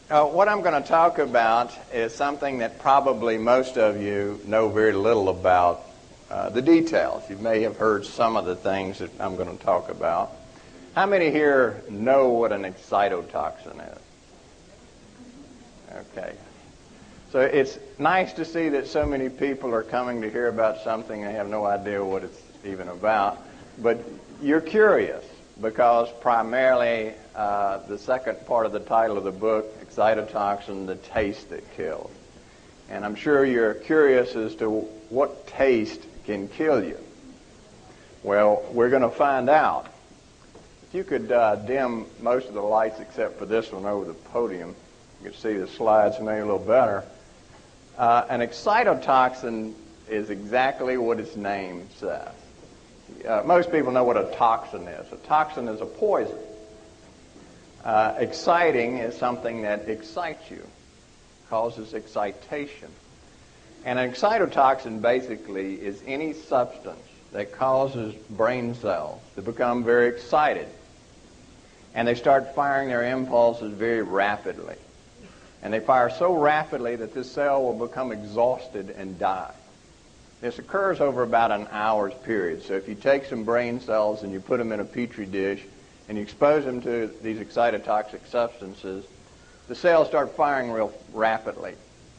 What I'm going to talk about is something that probably most of you know very little about, the details. You may have heard some of the things that I'm going to talk about. How many here know what an excitotoxin is? Okay. So it's nice to see that so many people are coming to hear about something they have no idea what it's even about. But you're curious because primarily the second part of the title of the book, Excitotoxin, The Taste That Kills. And I'm sure you're curious as to what taste can kill you. Well, we're going to find out. If you could dim most of the lights except for this one over the podium, you can see the slides maybe a little better. An excitotoxin is exactly what its name says. Most people know what a toxin is. A toxin is a poison. Exciting is something that excites you, causes excitation. And an excitotoxin basically is any substance that causes brain cells to become very excited. And they start firing their impulses very rapidly. And they fire so rapidly that this cell will become exhausted and die. This occurs over about an hour's period. So if you take some brain cells and you put them in a petri dish and you expose them to these excitotoxic substances, the cells start firing real rapidly.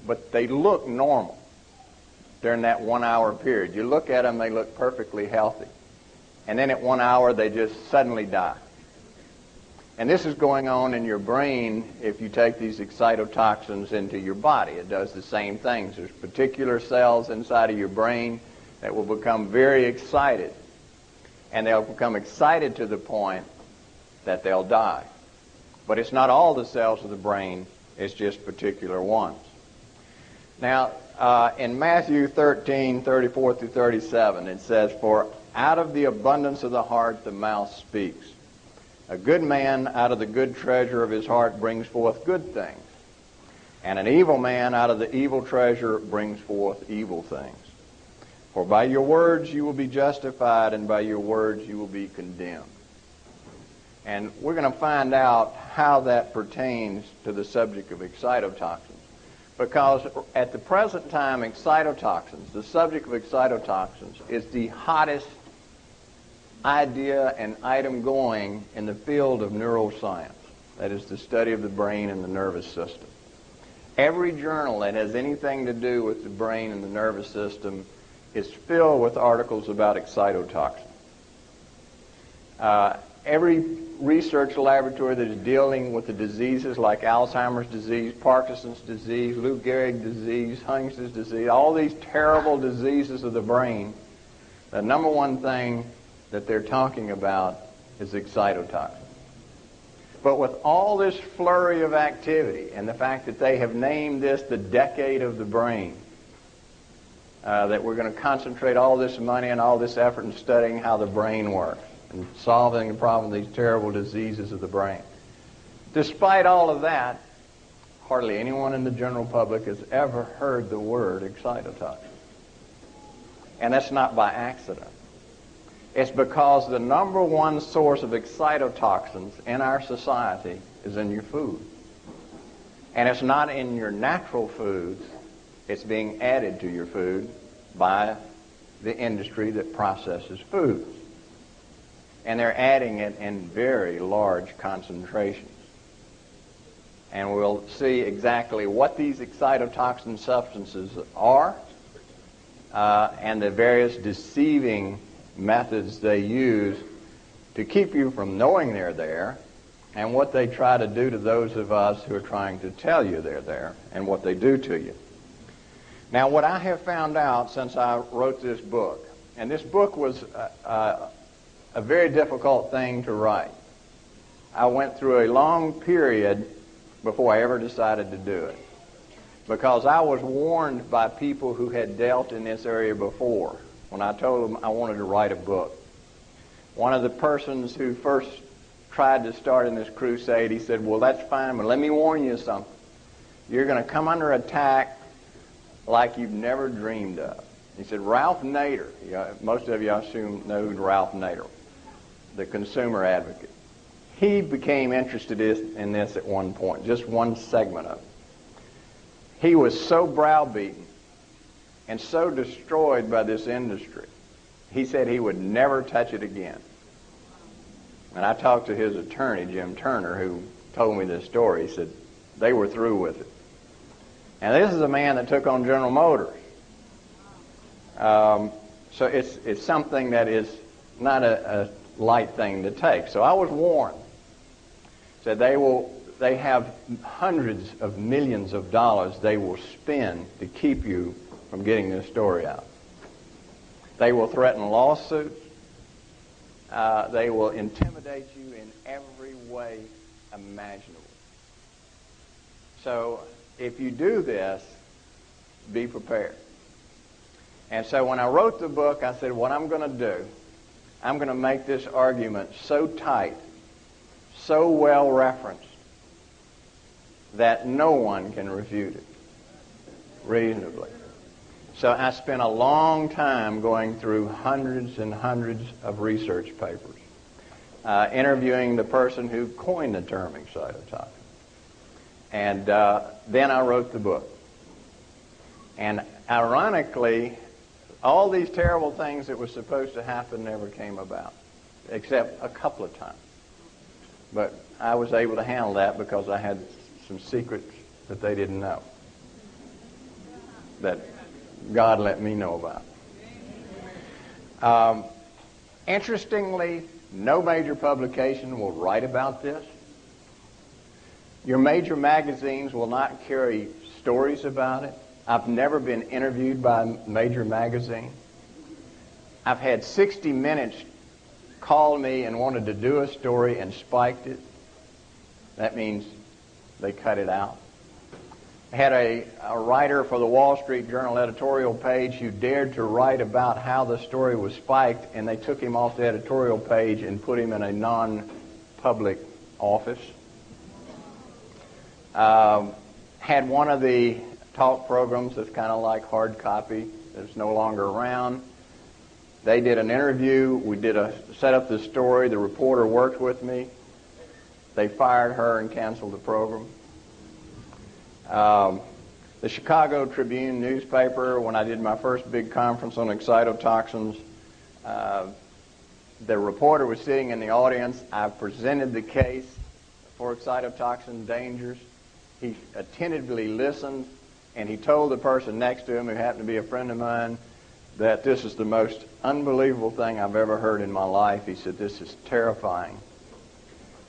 But they look normal during that 1 hour period. You look at them, they look perfectly healthy. And then at 1 hour, they just suddenly die. And this is going on in your brain if you take these excitotoxins into your body. It does the same things. There's particular cells inside of your brain that will become very excited. And they'll become excited to the point that they'll die. But it's not all the cells of the brain, it's just particular ones. Now, in Matthew 13:34 through 37, it says, "For out of the abundance of the heart the mouth speaks. A good man out of the good treasure of his heart brings forth good things. And an evil man out of the evil treasure brings forth evil things. For by your words you will be justified, and by your words you will be condemned." And we're going to find out how that pertains to the subject of excitotoxins. Because at the present time, excitotoxins, the subject of excitotoxins, is the hottest idea and item going in the field of neuroscience. That is the study of the brain and the nervous system. Every journal that has anything to do with the brain and the nervous system is filled with articles about excitotoxins. Every research laboratory that is dealing with the diseases like Alzheimer's disease, Parkinson's disease, Lou Gehrig disease, Huntington's disease, all these terrible diseases of the brain, the number one thing that they're talking about is excitotoxins. But with all this flurry of activity and the fact that they have named this the decade of the brain, that we're going to concentrate all this money and all this effort in studying how the brain works and solving the problem of these terrible diseases of the brain. Despite all of that, hardly anyone in the general public has ever heard the word excitotoxin. And that's not by accident. It's because the number one source of excitotoxins in our society is in your food. And it's not in your natural foods. It's being added to your food by the industry that processes foods. And they're adding it in very large concentrations. And we'll see exactly what these excitotoxin substances are and the various deceiving methods they use to keep you from knowing they're there, and what they try to do to those of us who are trying to tell you they're there, and what they do to you. Now, what I have found out since I wrote this book, and this book was a very difficult thing to write. I went through a long period before I ever decided to do it, because I was warned by people who had dealt in this area before when I told them I wanted to write a book. One of the persons who first tried to start in this crusade, he said, "Well, that's fine, but let me warn you something. You're going to come under attack like you've never dreamed of." He said, Ralph Nader, most of you I assume know Ralph Nader, the consumer advocate. He became interested in this at one point, just one segment of it. He was so browbeaten and so destroyed by this industry, he said he would never touch it again. And I talked to his attorney, Jim Turner, who told me this story. He said they were through with it. And this is a man that took on General Motors. So it's something that is not a light thing to take. So I was warned. Said they have hundreds of millions of dollars they will spend to keep you from getting this story out. They will threaten lawsuits. They will intimidate you in every way imaginable. So if you do this, be prepared. And so when I wrote the book, I said, what I'm going to do, I'm going to make this argument so tight, so well referenced, that no one can refute it reasonably. So I spent a long time going through hundreds and hundreds of research papers, interviewing the person who coined the term excitotoxin. And then I wrote the book. And ironically, all these terrible things that were supposed to happen never came about, except a couple of times. But I was able to handle that because I had some secrets that they didn't know, that God let me know about. Interestingly, no major publication will write about this. Your major magazines will not carry stories about it. I've never been interviewed by a major magazine. I've had 60 Minutes call me and wanted to do a story and spiked it. That means they cut it out. I had a writer for the Wall Street Journal editorial page who dared to write about how the story was spiked, and they took him off the editorial page and put him in a non-public office. Had one of the talk programs that's kind of like hard copy that's no longer around. They did an interview. We set up the story. The reporter worked with me. They fired her and canceled the program. The Chicago Tribune newspaper, when I did my first big conference on excitotoxins, the reporter was sitting in the audience. I presented the case for excitotoxin dangers. He attentively listened, and he told the person next to him, who happened to be a friend of mine, that this is the most unbelievable thing I've ever heard in my life. He said, this is terrifying.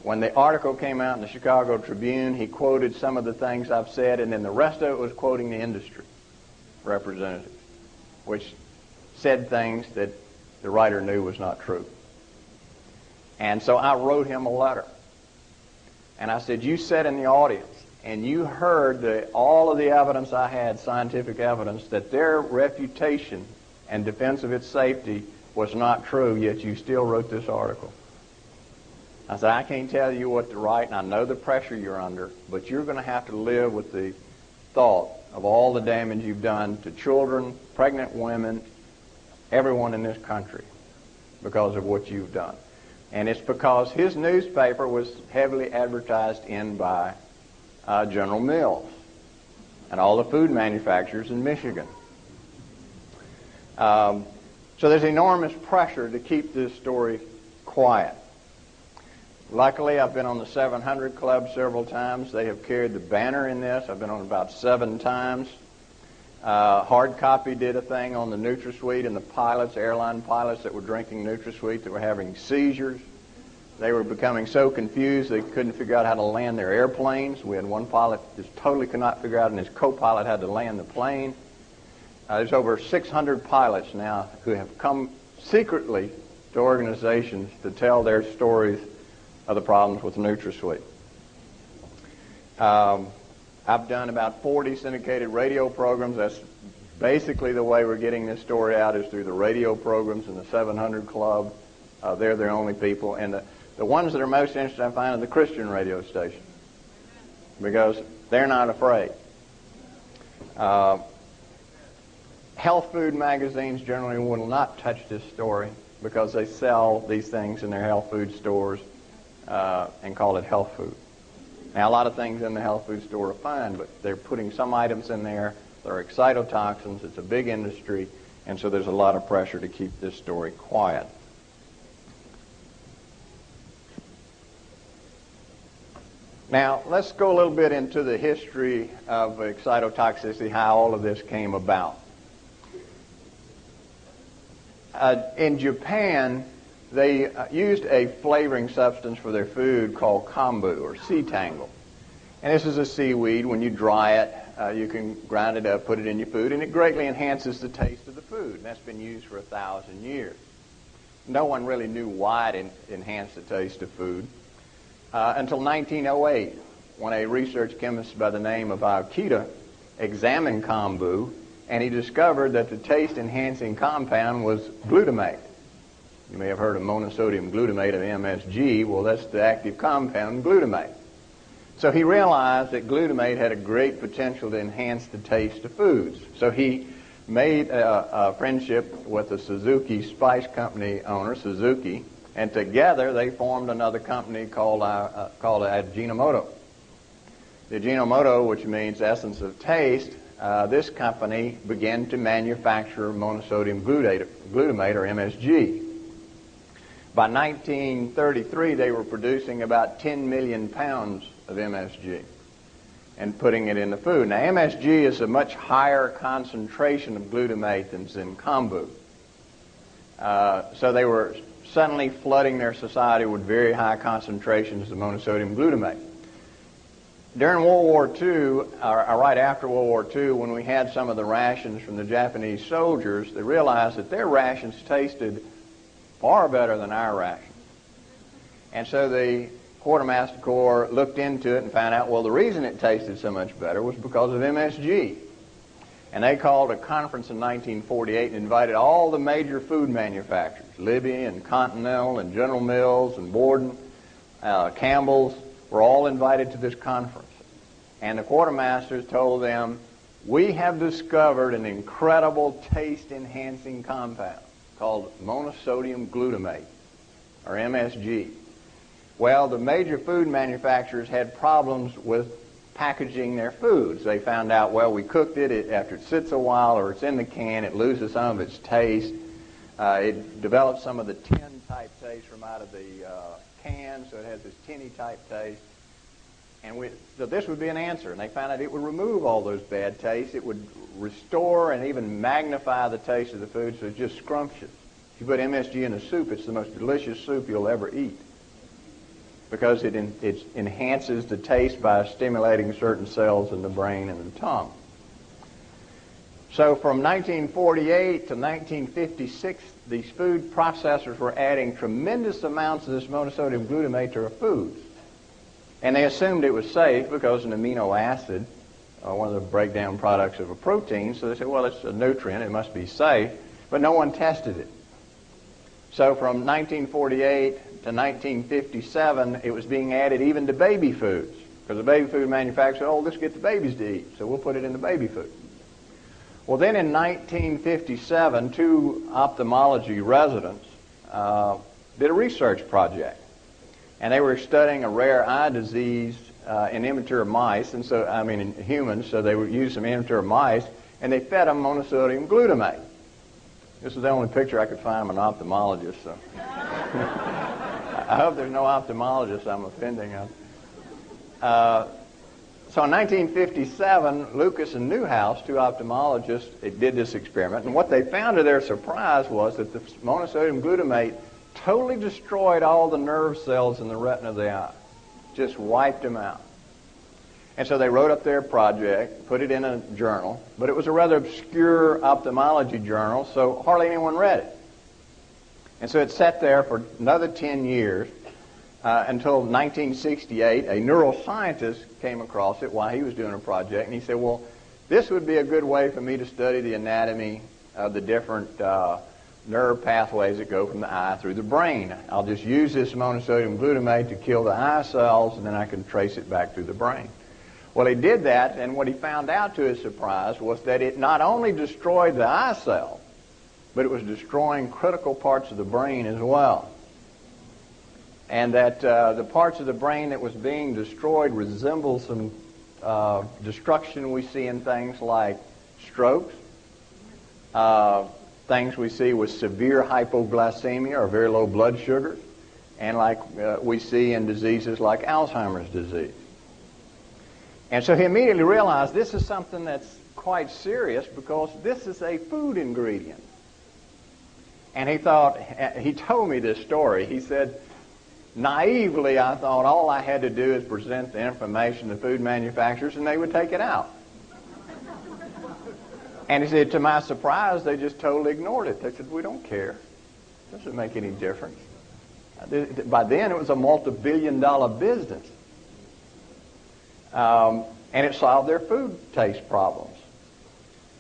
When the article came out in the Chicago Tribune, he quoted some of the things I've said, and then the rest of it was quoting the industry representatives, which said things that the writer knew was not true. And so I wrote him a letter. And I said, you sat in the audience, and you heard all of the evidence I had, scientific evidence, that their reputation and defense of its safety was not true, yet you still wrote this article. I said, I can't tell you what to write, and I know the pressure you're under, but you're going to have to live with the thought of all the damage you've done to children, pregnant women, everyone in this country because of what you've done. And it's because his newspaper was heavily advertised in by General Mills and all the food manufacturers in Michigan. So there's enormous pressure to keep this story quiet. Luckily, I've been on the 700 Club several times. They have carried the banner in this. I've been on about 7 times. Hard Copy did a thing on the NutraSweet and the pilots, airline pilots that were drinking NutraSweet that were having seizures. They were becoming so confused they couldn't figure out how to land their airplanes. We had one pilot just totally could not figure out, and his co-pilot had to land the plane. There's over 600 pilots now who have come secretly to organizations to tell their stories of the problems with NutraSweet. I've done about 40 syndicated radio programs. That's basically the way we're getting this story out, is through the radio programs and the 700 Club. They're the only people. And the ones that are most interested, I find, are the Christian radio stations, because they're not afraid. Health food magazines generally will not touch this story because they sell these things in their health food stores. and call it health food. Now, a lot of things in the health food store are fine, but they're putting some items in there that are excitotoxins. It's a big industry, and so there's a lot of pressure to keep this story quiet. Now, let's go a little bit into the history of excitotoxicity, how all of this came about. In Japan, they used a flavoring substance for their food called kombu, or sea tangle. And this is a seaweed. When you dry it, you can grind it up, put it in your food, and it greatly enhances the taste of the food. And that's been used for 1,000 years. No one really knew why it enhanced the taste of food until 1908, when a research chemist by the name of Akita examined kombu, and he discovered that the taste-enhancing compound was glutamate. You may have heard of monosodium glutamate, of MSG. Well, that's the active compound, glutamate. So he realized that glutamate had a great potential to enhance the taste of foods. So he made a friendship with the Suzuki Spice Company owner, Suzuki, and together they formed another company called Ajinomoto. The Ajinomoto, which means essence of taste, this company began to manufacture monosodium glutamate, or MSG. By 1933, they were producing about 10 million pounds of MSG and putting it in the food. Now, MSG is a much higher concentration of glutamate than's in kombu. So they were suddenly flooding their society with very high concentrations of monosodium glutamate. During World War II, or right after World War II, when we had some of the rations from the Japanese soldiers, they realized that their rations tasted far better than our rations. And so the Quartermaster Corps looked into it and found out, well, the reason it tasted so much better was because of MSG. And they called a conference in 1948 and invited all the major food manufacturers, Libby and Continental and General Mills and Borden, Campbell's, were all invited to this conference. And the quartermasters told them, we have discovered an incredible taste-enhancing compound called monosodium glutamate, or MSG. Well, the major food manufacturers had problems with packaging their foods. They found out, well, we cooked it, after it sits a while or it's in the can, it loses some of its taste. It develops some of the tin-type taste from out of the can, so it has this tinny-type taste. And so this would be an answer. And they found out it would remove all those bad tastes. It would restore and even magnify the taste of the food, so it's just scrumptious. If you put MSG in a soup, it's the most delicious soup you'll ever eat, because it enhances the taste by stimulating certain cells in the brain and the tongue. So from 1948 to 1956, these food processors were adding tremendous amounts of this monosodium glutamate to our foods. And they assumed it was safe because an amino acid, one of the breakdown products of a protein, so they said, well, it's a nutrient, it must be safe, but no one tested it. So from 1948 to 1957, it was being added even to baby foods, because the baby food manufacturer said, oh, let's get the babies to eat, so we'll put it in the baby food. Well, then in 1957, two ophthalmology residents did a research project. And they were studying a rare eye disease in immature mice, and so, in humans, so they would use some immature mice, and they fed them monosodium glutamate. This is the only picture I could find of an ophthalmologist, so. I hope there's no ophthalmologist I'm offending. So in 1957, Lucas and Newhouse, two ophthalmologists, did this experiment, and what they found to their surprise was that the monosodium glutamate totally destroyed all the nerve cells in the retina of the eye. Just wiped them out. And so they wrote up their project, put it in a journal, but it was a rather obscure ophthalmology journal, so hardly anyone read it. And so it sat there for another 10 years until 1968. A neuroscientist came across it while he was doing a project, and he said, well, this would be a good way for me to study the anatomy of the different nerve pathways that go from the eye through the brain. I'll just use this monosodium glutamate to kill the eye cells, and then I can trace it back through the brain. Well, he did that, and what he found out to his surprise was that it not only destroyed the eye cell, but it was destroying critical parts of the brain as well. and that the parts of the brain that was being destroyed resembled some destruction we see in things like strokes, things we see with severe hypoglycemia or very low blood sugars, and like we see in diseases like Alzheimer's disease. And so he immediately realized this is something that's quite serious because this is a food ingredient. And he told me this story. He said, naively, I thought all I had to do is present the information to food manufacturers and they would take it out. And he said, to my surprise, they just totally ignored it. They said, we don't care. It doesn't make any difference. By then, it was a multi-billion-dollar business. And it solved their food taste problems.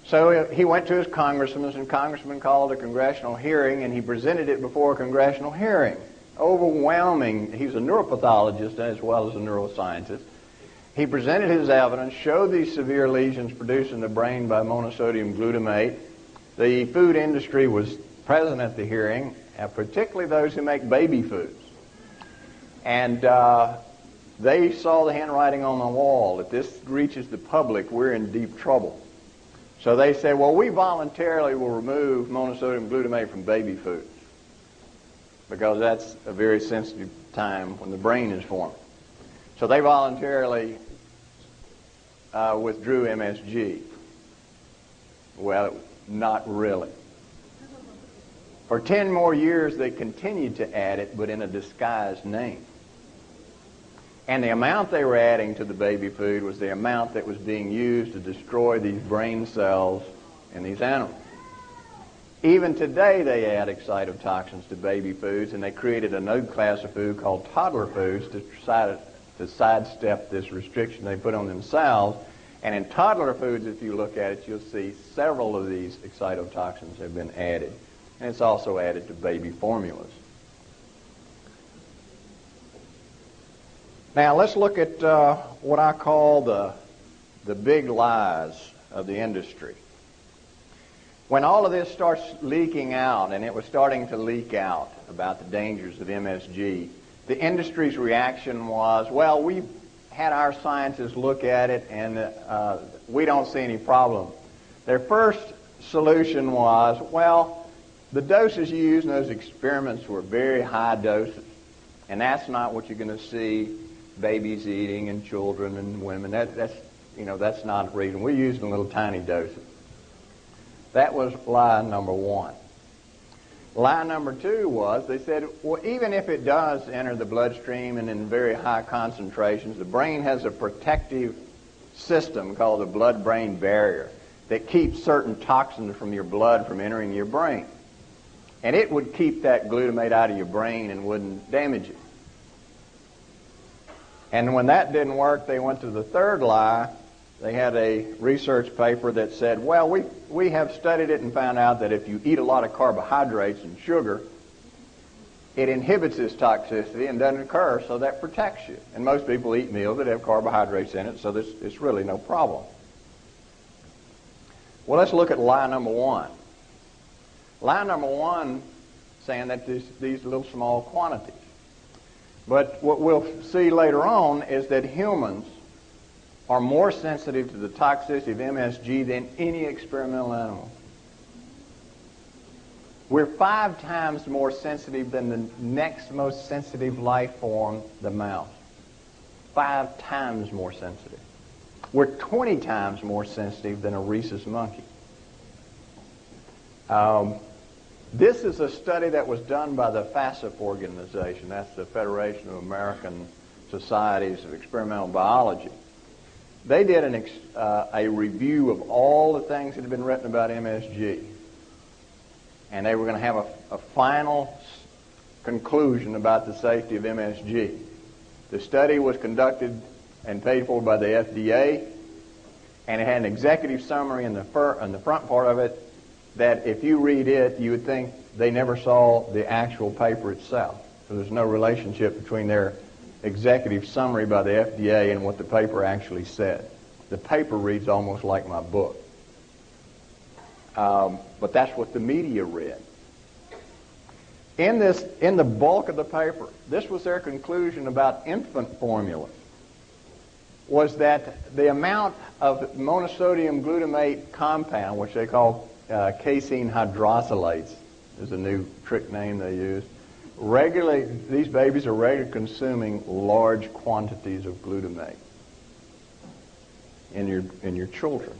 So he went to his congressman, and congressman called a congressional hearing, and he presented it before a congressional hearing. Overwhelming. He was a neuropathologist as well as a neuroscientist. He presented his evidence, showed these severe lesions produced in the brain by monosodium glutamate. The food industry was present at the hearing, particularly those who make baby foods. And they saw the handwriting on the wall. If this reaches the public, we're in deep trouble. So they said, well, we voluntarily will remove monosodium glutamate from baby foods because that's a very sensitive time when the brain is forming. So they voluntarily withdrew MSG. Well, not really. For 10 more years, they continued to add it, but in a disguised name. And the amount they were adding to the baby food was the amount that was being used to destroy these brain cells in these animals. Even today, they add excitotoxins to baby foods, and they created a new class of food called toddler foods to sidestep this restriction they put on themselves. And in toddler foods, if you look at it, you'll see several of these excitotoxins have been added. And it's also added to baby formulas. Now, let's look at what I call the big lies of the industry. When all of this starts leaking out, and it was starting to leak out about the dangers of MSG, the industry's reaction was, well, we had our scientists look at it, and we don't see any problem. Their first solution was, well, the doses used in those experiments were very high doses, and that's not what you're going to see babies eating and children and women. That's not a reason. We're using little tiny doses. That was lie number one. Lie number two was they said, well, even if it does enter the bloodstream and in very high concentrations, the brain has a protective system called the blood-brain barrier that keeps certain toxins from your blood from entering your brain. And it would keep that glutamate out of your brain and wouldn't damage it. And when that didn't work, they went to the third lie. They had a research paper that said, well, we have studied it and found out that if you eat a lot of carbohydrates and sugar, it inhibits this toxicity and doesn't occur, so that protects you. And most people eat meals that have carbohydrates in it, so it's really no problem. Well, let's look at lie number one. Lie number one, saying that these little small quantities. But what we'll see later on is that humans are more sensitive to the toxicity of MSG than any experimental animal. We're 5 times more sensitive than the next most sensitive life form, the mouse. 5 times more sensitive. We're 20 times more sensitive than a rhesus monkey. This is a study that was done by the FASEP organization. That's the Federation of American Societies of Experimental Biology. They did a review of all the things that had been written about MSG. And they were going to have a final conclusion about the safety of MSG. The study was conducted and paid for by the FDA, and it had an executive summary in the front part of it that if you read it, you would think they never saw the actual paper itself. So there's no relationship between their executive summary by the FDA and what the paper actually said. The paper reads almost like my book. But that's what the media read. In the bulk of the paper, this was their conclusion about infant formula, was that the amount of monosodium glutamate compound, which they call casein hydrosylates, is a new trick name they use. These babies are regularly consuming large quantities of glutamate in your children.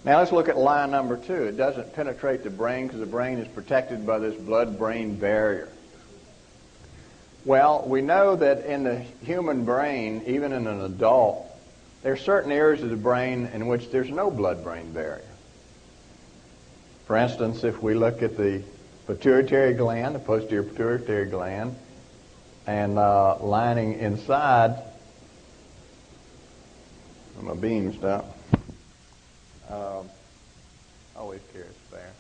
Now let's look at lie number 2. It doesn't penetrate the brain because the brain is protected by this blood-brain barrier. Well, we know that in the human brain, even in an adult, there are certain areas of the brain in which there's no blood-brain barrier. For instance, if we look at the pituitary gland, the posterior pituitary gland, and lining inside, my beam stuff, always carries there.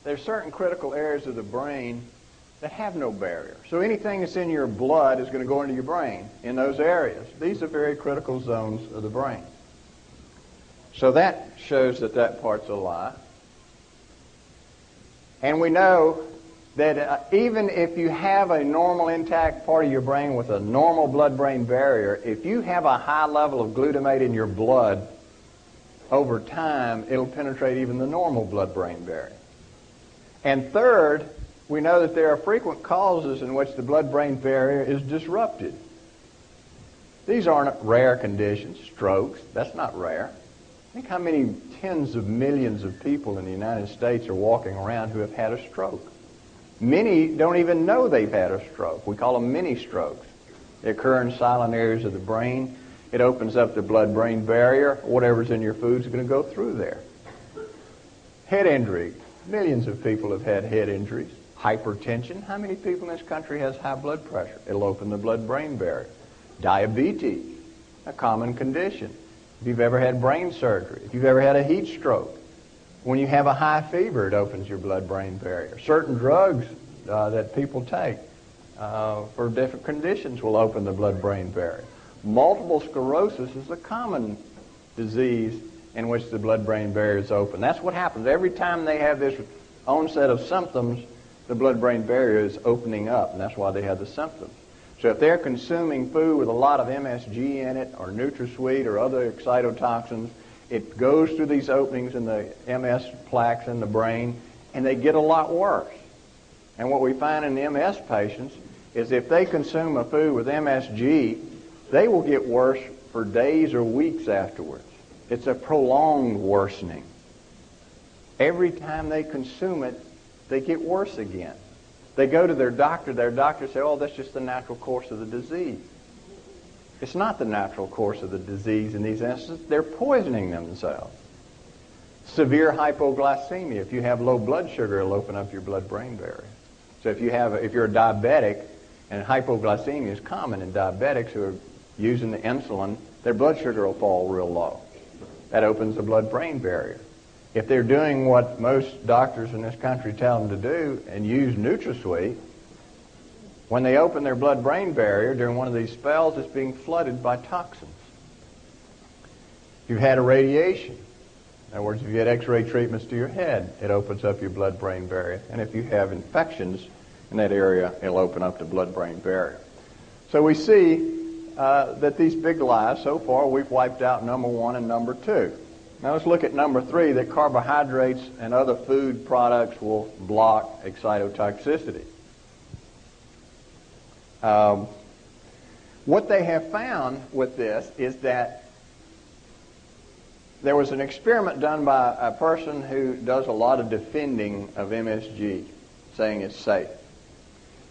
There's certain critical areas of the brain that have no barrier. So anything that's in your blood is going to go into your brain in those areas. These are very critical zones of the brain. So that shows that part's a lie. And we know that even if you have a normal intact part of your brain with a normal blood-brain barrier, if you have a high level of glutamate in your blood, over time, it'll penetrate even the normal blood-brain barrier. And third, we know that there are frequent causes in which the blood-brain barrier is disrupted. These aren't rare conditions. Strokes, that's not rare. Think how many tens of millions of people in the United States are walking around who have had a stroke. Many don't even know they've had a stroke. We call them mini strokes. They occur in silent areas of the brain. It opens up the blood-brain barrier. Whatever's in your food is going to go through there. Head injury. Millions of people have had head injuries. Hypertension. How many people in this country has high blood pressure? It'll open the blood-brain barrier. Diabetes, a common condition. If you've ever had brain surgery, if you've ever had a heat stroke, when you have a high fever, it opens your blood-brain barrier. Certain drugs that people take for different conditions will open the blood-brain barrier. Multiple sclerosis is a common disease in which the blood-brain barrier is open. That's what happens. Every time they have this onset of symptoms, the blood-brain barrier is opening up, and that's why they have the symptoms. So if they're consuming food with a lot of MSG in it, or NutraSweet, or other excitotoxins, it goes through these openings in the MS plaques in the brain, and they get a lot worse. And what we find in the MS patients is if they consume a food with MSG, they will get worse for days or weeks afterwards. It's a prolonged worsening. Every time they consume it, they get worse again. They go to their doctor says, oh, that's just the natural course of the disease. It's not the natural course of the disease in these instances. They're poisoning themselves. Severe hypoglycemia. If you have low blood sugar, it'll open up your blood-brain barrier. So if you're a diabetic, and hypoglycemia is common in diabetics who are using the insulin, their blood sugar will fall real low. That opens the blood-brain barrier. If they're doing what most doctors in this country tell them to do and use NutraSweet, when they open their blood-brain barrier during one of these spells, it's being flooded by toxins. If you've had a radiation, in other words, if you had X-ray treatments to your head, it opens up your blood-brain barrier. And if you have infections in that area, it'll open up the blood-brain barrier. So we see that these big lies, so far, we've wiped out number 1 and number 2. Now let's look at number 3, that carbohydrates and other food products will block excitotoxicity. What they have found with this is that there was an experiment done by a person who does a lot of defending of MSG, saying it's safe.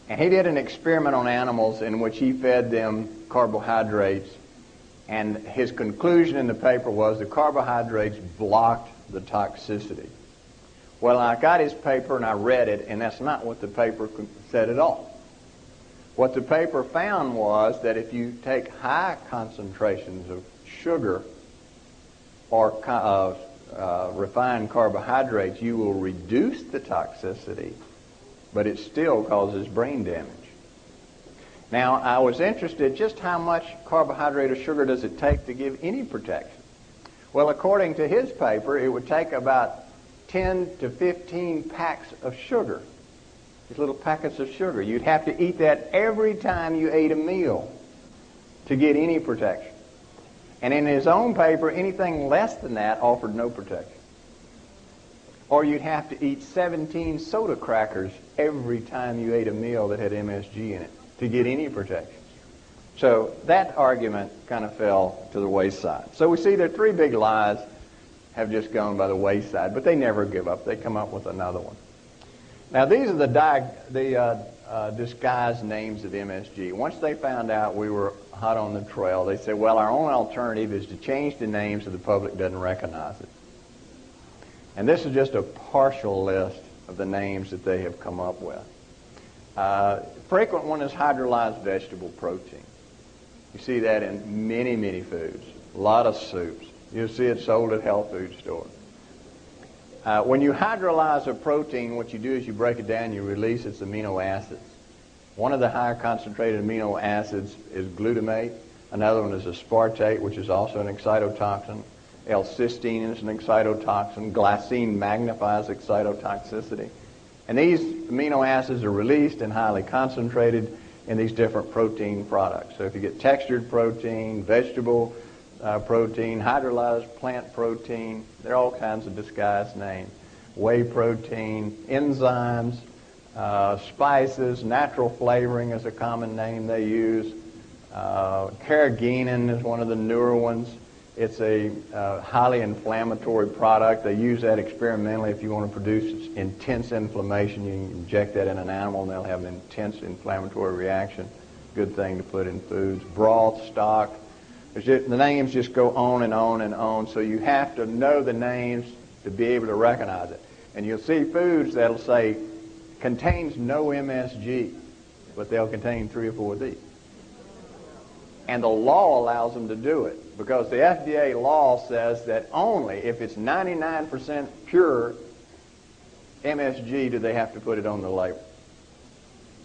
And he did an experiment on animals in which he fed them carbohydrates, and his conclusion in the paper was the carbohydrates blocked the toxicity. Well, I got his paper and I read it, and that's not what the paper said at all. What the paper found was that if you take high concentrations of sugar or refined carbohydrates, you will reduce the toxicity, but it still causes brain damage. Now, I was interested just how much carbohydrate or sugar does it take to give any protection? Well, according to his paper, it would take about 10 to 15 packs of sugar. These little packets of sugar. You'd have to eat that every time you ate a meal to get any protection. And in his own paper, anything less than that offered no protection. Or you'd have to eat 17 soda crackers every time you ate a meal that had MSG in it to get any protection. So that argument kind of fell to the wayside. So we see that three big lies have just gone by the wayside, but they never give up. They come up with another one. Now these are the disguised names of MSG. Once they found out we were hot on the trail, they said, well, our only alternative is to change the name so the public doesn't recognize it. And this is just a partial list of the names that they have come up with. Frequent one is hydrolyzed vegetable protein. You see that in many, many foods. A lot of soups. You'll see it sold at health food stores. When you hydrolyze a protein, what you do is you break it down, you release its amino acids. One of the higher concentrated amino acids is glutamate. Another one is aspartame, which is also an excitotoxin. L-cysteine is an excitotoxin. Glycine magnifies excitotoxicity. And these amino acids are released and highly concentrated in these different protein products. So if you get textured protein, vegetable protein, hydrolyzed plant protein, there are all kinds of disguised names. Whey protein, enzymes, spices, natural flavoring is a common name they use. Carrageenan is one of the newer ones. It's a highly inflammatory product. They use that experimentally. If you want to produce intense inflammation, you can inject that in an animal and they'll have an intense inflammatory reaction. Good thing to put in foods. Broth, stock. The names just go on and on and on, so you have to know the names to be able to recognize it. And you'll see foods that'll say, contains no MSG, but they'll contain 3 or 4 of these. And the law allows them to do it, because the FDA law says that only if it's 99% pure MSG do they have to put it on the label.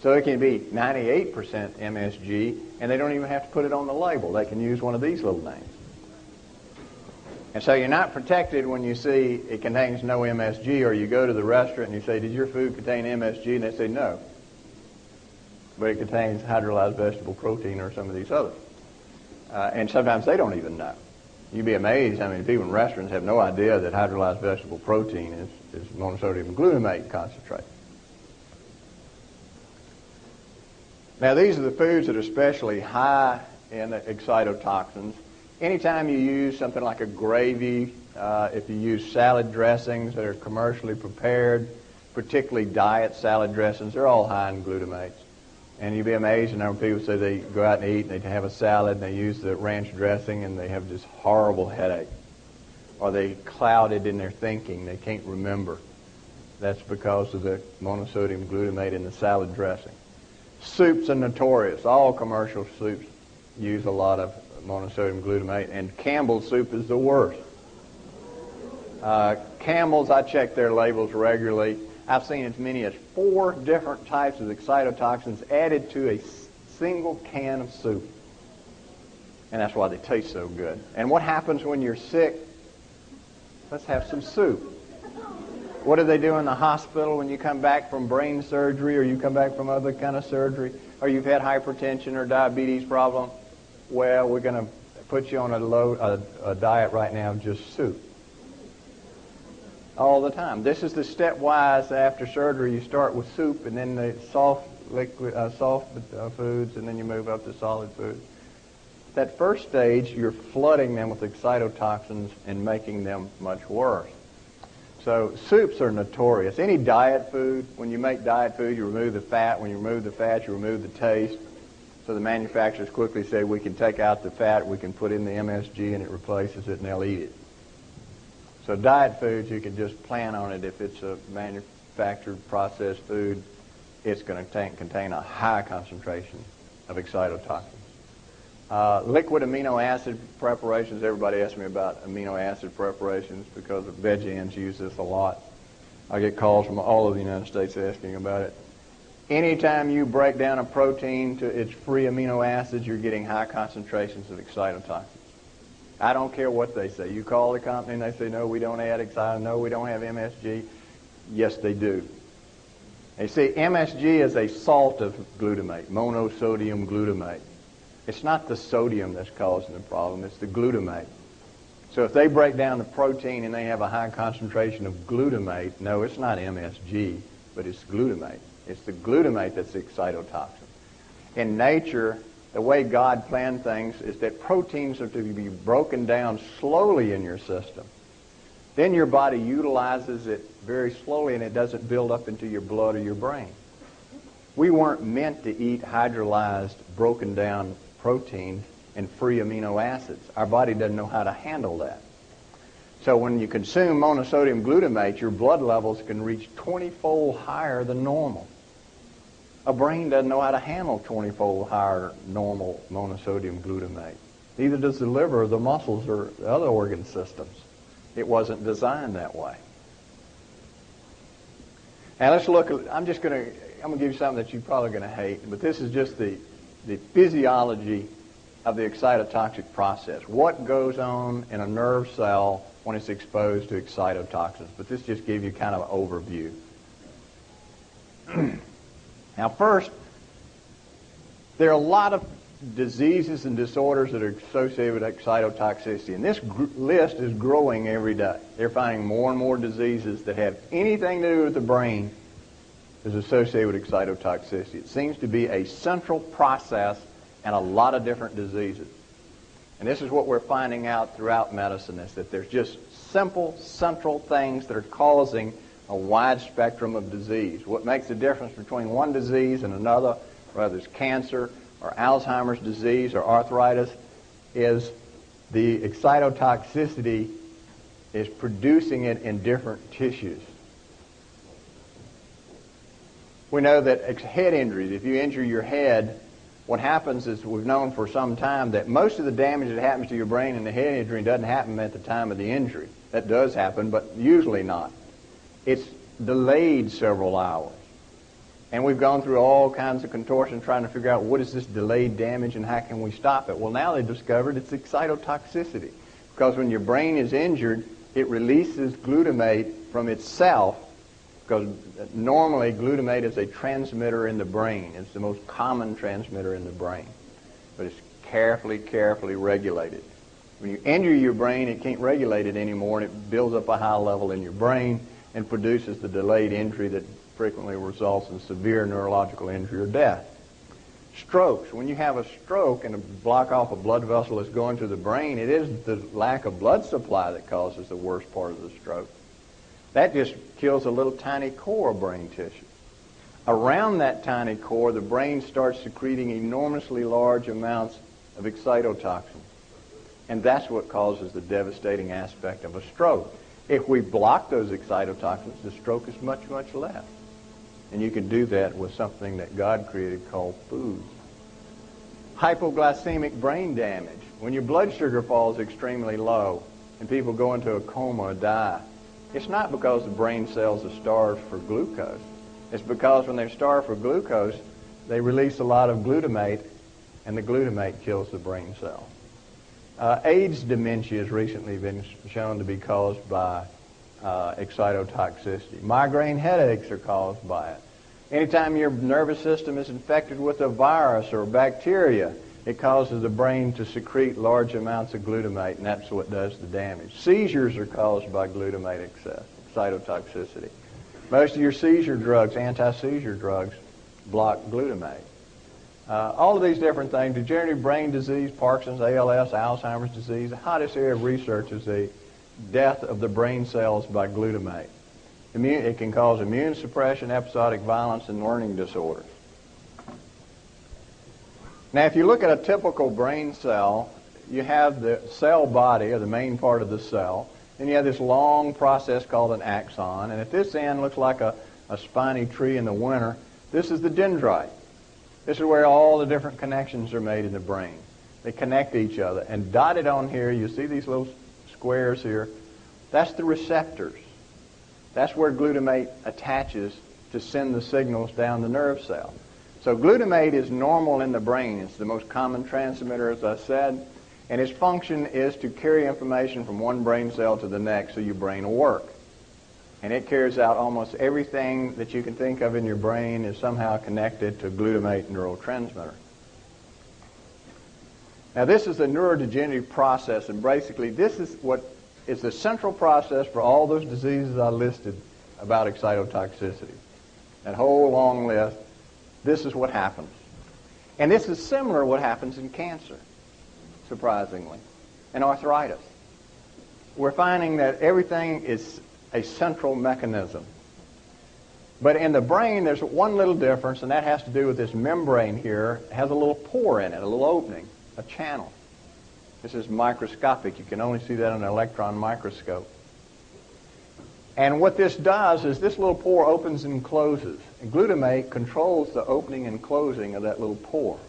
So it can be 98% MSG, and they don't even have to put it on the label. They can use one of these little names. And so you're not protected when you see it contains no MSG, or you go to the restaurant and you say, did your food contain MSG? And they say, no. But it contains hydrolyzed vegetable protein or some of these others. And sometimes they don't even know. You'd be amazed how many people in restaurants have no idea that hydrolyzed vegetable protein is monosodium glutamate concentrate. Now, these are the foods that are especially high in excitotoxins. Anytime you use something like a gravy, if you use salad dressings that are commercially prepared, particularly diet salad dressings, they're all high in glutamates. And you'd be amazed the number of people say they go out and eat and they have a salad and they use the ranch dressing and they have this horrible headache. Or they clouded in their thinking. They can't remember. That's because of the monosodium glutamate in the salad dressing. Soups are notorious. All commercial soups use a lot of monosodium glutamate, and Campbell's soup is the worst. Campbell's, I check their labels regularly. I've seen as many as 4 different types of excitotoxins added to a single can of soup. And that's why they taste so good. And what happens when you're sick? Let's have some soup. What do they do in the hospital when you come back from brain surgery, or you come back from other kind of surgery, or you've had hypertension or diabetes problem? Well, we're going to put you on a diet right now of just soup. All the time. This is the stepwise after surgery. You start with soup, and then the soft foods, and then you move up to solid foods. That first stage, you're flooding them with excitotoxins and making them much worse. So soups are notorious. Any diet food, when you make diet food, you remove the fat. When you remove the fat, you remove the taste. So the manufacturers quickly say, we can take out the fat, we can put in the MSG, and it replaces it, and they'll eat it. So diet foods, you can just plan on it. If it's a manufactured processed food, it's going to contain a high concentration of excitotoxins. Liquid amino acid preparations. Everybody asks me about amino acid preparations because the vegans use this a lot. I get calls from all over the United States asking about it. Anytime you break down a protein to its free amino acids, you're getting high concentrations of excitotoxins. I don't care what they say. You call the company and they say, no, we don't add excitotoxin, no, we don't have MSG. Yes, they do. They say MSG is a salt of glutamate, monosodium glutamate. It's not the sodium that's causing the problem, it's the glutamate. So if they break down the protein and they have a high concentration of glutamate, no, it's not MSG, but it's glutamate. It's the glutamate that's the excitotoxin. In nature, the way God planned things is that proteins are to be broken down slowly in your system. Then your body utilizes it very slowly and it doesn't build up into your blood or your brain. We weren't meant to eat hydrolyzed, broken down proteins and free amino acids. Our body doesn't know how to handle that. So when you consume monosodium glutamate, your blood levels can reach 20-fold higher than normal. A brain doesn't know how to handle 20-fold higher normal monosodium glutamate. Neither does the liver, the muscles, or the other organ systems. It wasn't designed that way. Now let's look at, I'm going to give you something that you're probably going to hate, but this is just the physiology of the excitotoxic process. What goes on in a nerve cell when it's exposed to excitotoxins? But this just gives you kind of an overview. Now first, there are a lot of diseases and disorders that are associated with excitotoxicity, and this list is growing every day. They're finding more and more diseases that have anything to do with the brain is associated with excitotoxicity. It seems to be a central process in a lot of different diseases. And this is what we're finding out throughout medicine, is that there's just simple, central things that are causing a wide spectrum of disease. What makes the difference between one disease and another, whether it's cancer or Alzheimer's disease or arthritis, is the excitotoxicity is producing it in different tissues. We know that head injuries, if you injure your head, what happens is, we've known for some time that most of the damage that happens to your brain in the head injury doesn't happen at the time of the injury. That does happen, but usually not. It's delayed several hours. And we've gone through all kinds of contortions trying to figure out what is this delayed damage and how can we stop it. Well, now they've discovered it's excitotoxicity. Because when your brain is injured, it releases glutamate from itself, because normally glutamate is a transmitter in the brain. It's the most common transmitter in the brain. But it's carefully regulated. When you injure your brain, it can't regulate it anymore, and it builds up a high level in your brain and produces the delayed injury that frequently results in severe neurological injury or death. Strokes. When you have a stroke and a block off a blood vessel that's going to the brain, it is the lack of blood supply that causes the worst part of the stroke. That just kills a little tiny core of brain tissue. Around that tiny core, the brain starts secreting enormously large amounts of excitotoxins. And that's what causes the devastating aspect of a stroke. If we block those excitotoxins, the stroke is much less. And you can do that with something that God created called food. Hypoglycemic brain damage. When your blood sugar falls extremely low and people go into a coma or die, it's not because the brain cells are starved for glucose. It's because when they're starved for glucose, they release a lot of glutamate, and the glutamate kills the brain cell. AIDS dementia has recently been shown to be caused by excitotoxicity. Migraine headaches are caused by it. Anytime your nervous system is infected with a virus or bacteria, it causes the brain to secrete large amounts of glutamate, and that's what does the damage. Seizures are caused by glutamate excess, excitotoxicity. Most of your seizure drugs, anti-seizure drugs, block glutamate. All of these different things, degenerative brain disease, Parkinson's, ALS, Alzheimer's disease, the hottest area of research is the death of the brain cells by glutamate. It can cause immune suppression, episodic violence, and learning disorders. Now, if you look at a typical brain cell, you have the cell body, or the main part of the cell, then you have this long process called an axon, and at this end looks like a spiny tree in the winter. This is the dendrite. This is where all the different connections are made in the brain. They connect to each other. And dotted on here, you see these little squares here? That's the receptors. That's where glutamate attaches to send the signals down the nerve cell. So glutamate is normal in the brain. It's the most common transmitter, as I said. And its function is to carry information from one brain cell to the next so your brain will work. And it carries out almost everything that you can think of in your brain is somehow connected to glutamate neurotransmitter. Now this is the neurodegenerative process, and basically this is what is the central process for all those diseases I listed about excitotoxicity. That whole long list, this is what happens. And this is similar to what happens in cancer, surprisingly, and arthritis. We're finding that everything is a central mechanism. But in the brain, there's one little difference, and that has to do with this membrane here. It has a little pore in it, a little opening, a channel. This is microscopic. You can only see that on an electron microscope. And what this does is this little pore opens and closes. And glutamate controls the opening and closing of that little pore.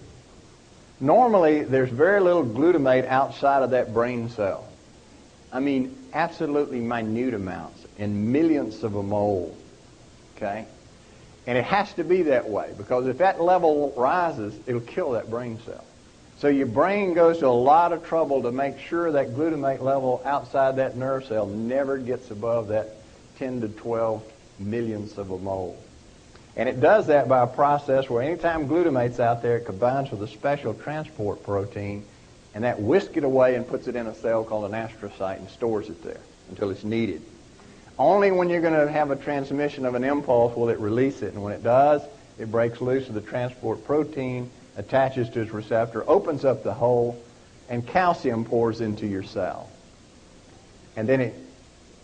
Normally, there's very little glutamate outside of that brain cell. I mean, absolutely minute amounts, in millionths of a mole. Okay? And it has to be that way, because if that level rises, it'll kill that brain cell. So your brain goes to a lot of trouble to make sure that glutamate level outside that nerve cell never gets above that 10 to 12 millionths of a mole. And it does that by a process where anytime glutamate's out there, it combines with a special transport protein, and that whisks it away and puts it in a cell called an astrocyte and stores it there until it's needed. Only when you're going to have a transmission of an impulse will it release it, and when it does, it breaks loose of the transport protein, attaches to its receptor, opens up the hole, and calcium pours into your cell. And then it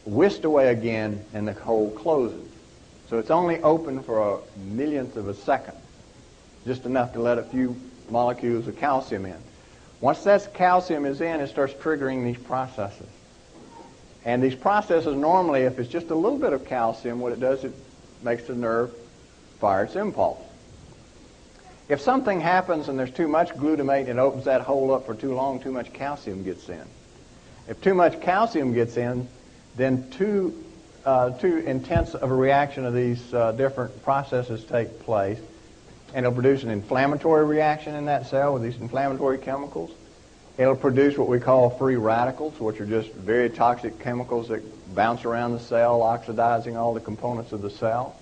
whisked away again, and the hole closes. So it's only open for a millionth of a second, just enough to let a few molecules of calcium in. Once that calcium is in, it starts triggering these processes. And these processes normally, if it's just a little bit of calcium, what it does, it makes the nerve fire its impulse. If something happens and there's too much glutamate and it opens that hole up for too long, too much calcium gets in. If too much calcium gets in, then too intense of a reaction of these different processes take place, and it'll produce an inflammatory reaction in that cell with these inflammatory chemicals. It'll produce what we call free radicals, which are just very toxic chemicals that bounce around the cell, oxidizing all the components of the cell.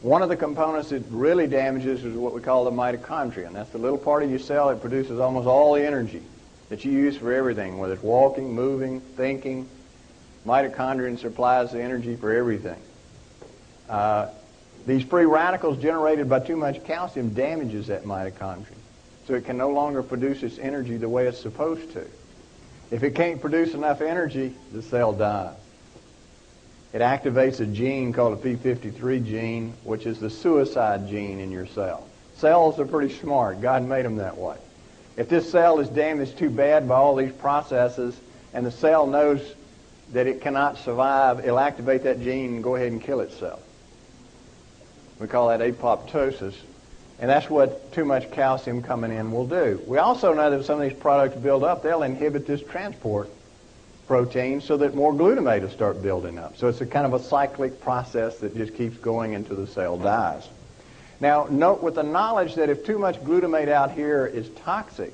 One of the components that really damages is what we call the mitochondria, and that's the little part of your cell that produces almost all the energy that you use for everything, whether it's walking, moving, thinking. Mitochondria supplies the energy for everything. These free radicals generated by too much calcium damages that mitochondria, so it can no longer produce its energy the way it's supposed to. If it can't produce enough energy, the cell dies. It activates a gene called a p53 gene, which is the suicide gene in your cell. Cells are pretty smart. God made them that way. If this cell is damaged too bad by all these processes, and the cell knows that it cannot survive, it'll activate that gene and go ahead and kill itself. We call that apoptosis. And that's what too much calcium coming in will do. We also know that if some of these products build up, they'll inhibit this transport protein so that more glutamate will start building up. So it's a kind of a cyclic process that just keeps going until the cell dies. Now, note with the knowledge that if too much glutamate out here is toxic,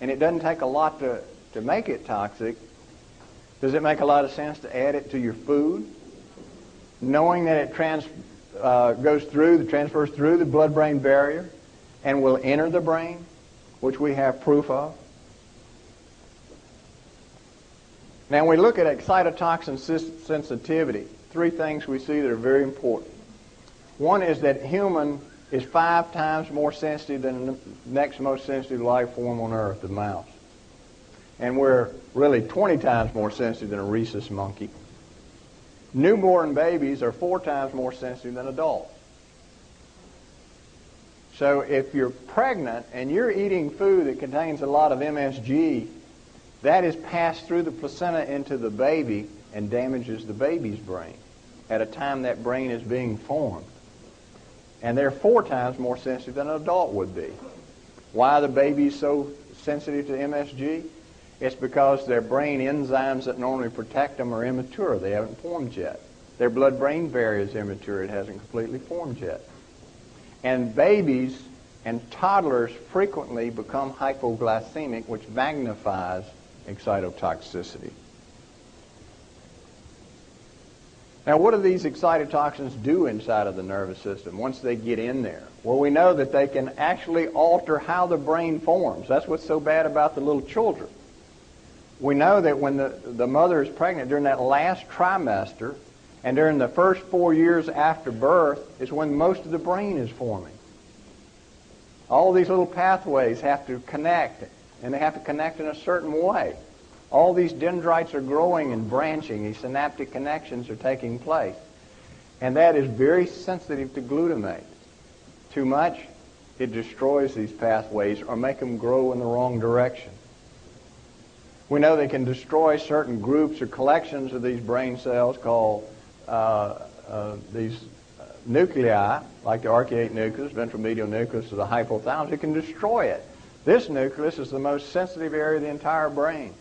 and it doesn't take a lot to make it toxic, does it make a lot of sense to add it to your food? Knowing that it transfers through the blood-brain barrier and will enter the brain, which we have proof of. Now, when we look at excitotoxin sensitivity, three things we see that are very important. One is that human is 5 times more sensitive than the next most sensitive life form on Earth, the mouse. And we're really 20 times more sensitive than a rhesus monkey. Newborn babies are 4 times more sensitive than adults. So if you're pregnant and you're eating food that contains a lot of MSG, that is passed through the placenta into the baby and damages the baby's brain at a time that brain is being formed. And they're 4 times more sensitive than an adult would be. Why are the babies so sensitive to MSG? It's because their brain enzymes that normally protect them are immature. They haven't formed yet. Their blood-brain barrier is immature. It hasn't completely formed yet. And babies and toddlers frequently become hypoglycemic, which magnifies excitotoxicity. Now, what do these excitotoxins do inside of the nervous system once they get in there? Well, we know that they can actually alter how the brain forms. That's what's so bad about the little children. We know that when the mother is pregnant, during that last trimester and during the first 4 years after birth is when most of the brain is forming. All these little pathways have to connect, and they have to connect in a certain way. All these dendrites are growing and branching. These synaptic connections are taking place. And that is very sensitive to glutamate. Too much, it destroys these pathways or make them grow in the wrong direction. We know they can destroy certain groups or collections of these brain cells called these nuclei, like the arcuate nucleus, ventral medial nucleus, or the hypothalamus. It can destroy it. This nucleus is the most sensitive area of the entire brain.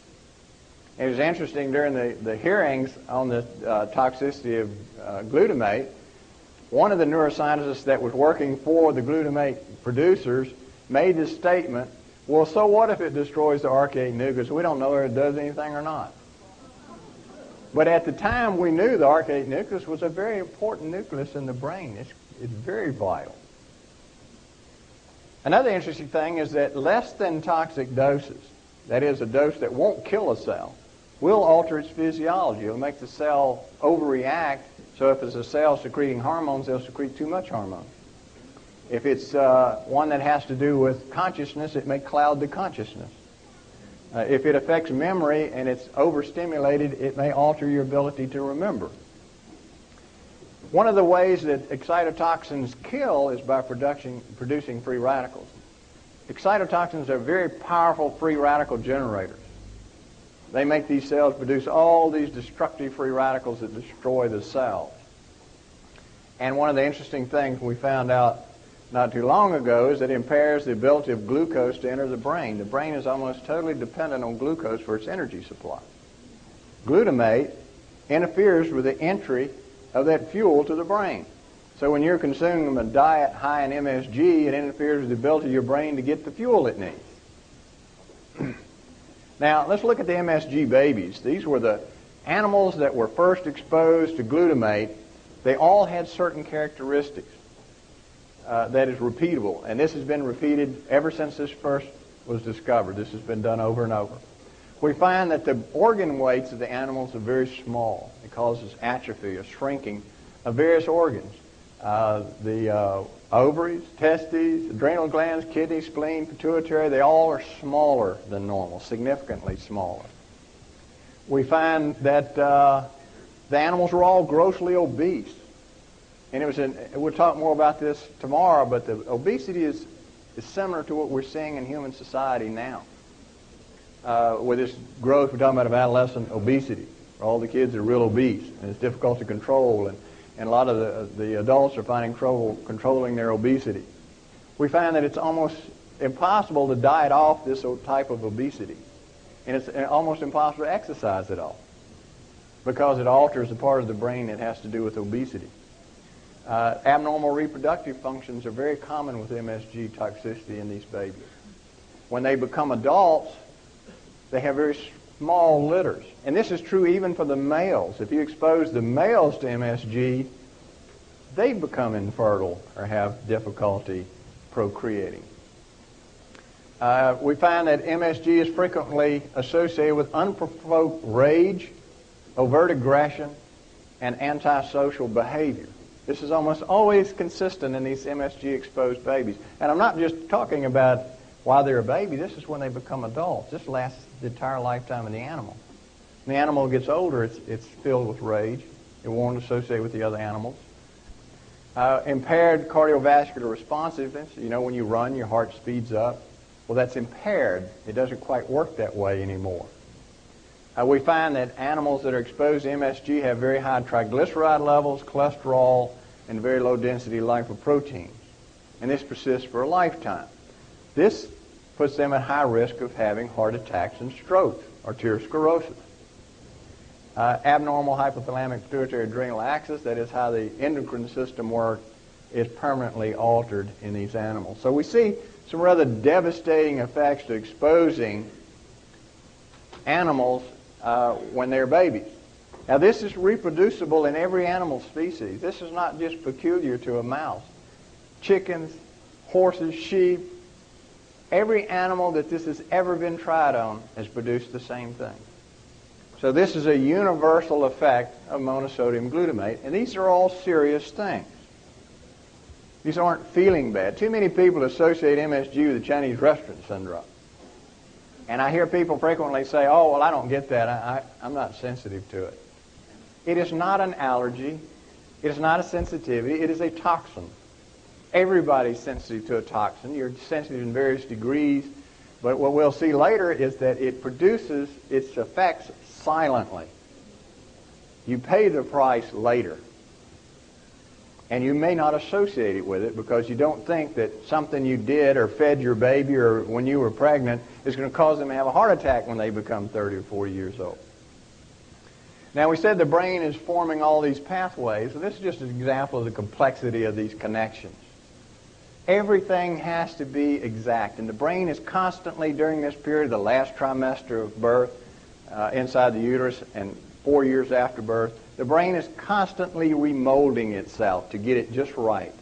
It was interesting during the hearings on the toxicity of glutamate, one of the neuroscientists that was working for the glutamate producers made this statement, well, so what if it destroys the arcuate nucleus? We don't know if it does anything or not. But at the time, we knew the arcuate nucleus was a very important nucleus in the brain. It's very vital. Another interesting thing is that less than toxic doses, that is, a dose that won't kill a cell, will alter its physiology. It'll make the cell overreact, so if it's a cell secreting hormones, they'll secrete too much hormone. If it's one that has to do with consciousness, it may cloud the consciousness. If it affects memory and it's overstimulated, it may alter your ability to remember. One of the ways that excitotoxins kill is by producing free radicals. Excitotoxins are very powerful free radical generators. They make these cells produce all these destructive free radicals that destroy the cells. And one of the interesting things we found out not too long ago is that it impairs the ability of glucose to enter the brain. The brain is almost totally dependent on glucose for its energy supply. Glutamate interferes with the entry of that fuel to the brain. So when you're consuming a diet high in MSG, it interferes with the ability of your brain to get the fuel it needs. Now, let's look at the MSG babies. These were the animals that were first exposed to glutamate. They all had certain characteristics that is repeatable, and this has been repeated ever since this first was discovered. This has been done over and over. We find that the organ weights of the animals are very small. It causes atrophy or shrinking of various organs. The ovaries, testes, adrenal glands, kidney, spleen, pituitary, they all are smaller than normal, significantly smaller. We find that the animals were all grossly obese. And we'll talk more about this tomorrow, but the obesity is similar to what we're seeing in human society now. With this growth, we're talking about adolescent obesity. All the kids are real obese, and it's difficult to control, and a lot of the adults are finding trouble controlling their obesity. We find that it's almost impossible to diet off this type of obesity, and it's almost impossible to exercise at all because it alters the part of the brain that has to do with obesity. Abnormal reproductive functions are very common with MSG toxicity in these babies. When they become adults, they have very small litters. And this is true even for the males. If you expose the males to MSG, they become infertile or have difficulty procreating. We find that MSG is frequently associated with unprovoked rage, overt aggression, and antisocial behavior. This is almost always consistent in these MSG-exposed babies. And I'm not just talking about while they're a baby. This is when they become adults. This lasts the entire lifetime of the animal. When the animal gets older, it's filled with rage. It won't associate with the other animals. Impaired cardiovascular responsiveness. You know, when you run, your heart speeds up. Well, that's impaired. It doesn't quite work that way anymore. We find that animals that are exposed to MSG have very high triglyceride levels, cholesterol, and very low density lipoproteins. And this persists for a lifetime. This puts them at high risk of having heart attacks and strokes, arteriosclerosis. Abnormal hypothalamic pituitary adrenal axis, that is how the endocrine system works, is permanently altered in these animals. So we see some rather devastating effects to exposing animals when they're babies. Now, this is reproducible in every animal species. This is not just peculiar to a mouse. Chickens, horses, sheep, every animal that this has ever been tried on has produced the same thing. So this is a universal effect of monosodium glutamate, and these are all serious things. These aren't feeling bad. Too many people associate MSG with the Chinese restaurant syndrome. And I hear people frequently say, oh, well, I don't get that. I'm not sensitive to it. It is not an allergy. It is not a sensitivity. It is a toxin. Everybody's sensitive to a toxin. You're sensitive in various degrees. But what we'll see later is that it produces its effects silently. You pay the price later. And you may not associate it with it because you don't think that something you did or fed your baby or when you were pregnant is going to cause them to have a heart attack when they become 30 or 40 years old. Now, we said the brain is forming all these pathways, and this is just an example of the complexity of these connections. Everything has to be exact, and the brain is constantly, during this period, the last trimester of birth, inside the uterus, and 4 years after birth, the brain is constantly remolding itself to get it just right.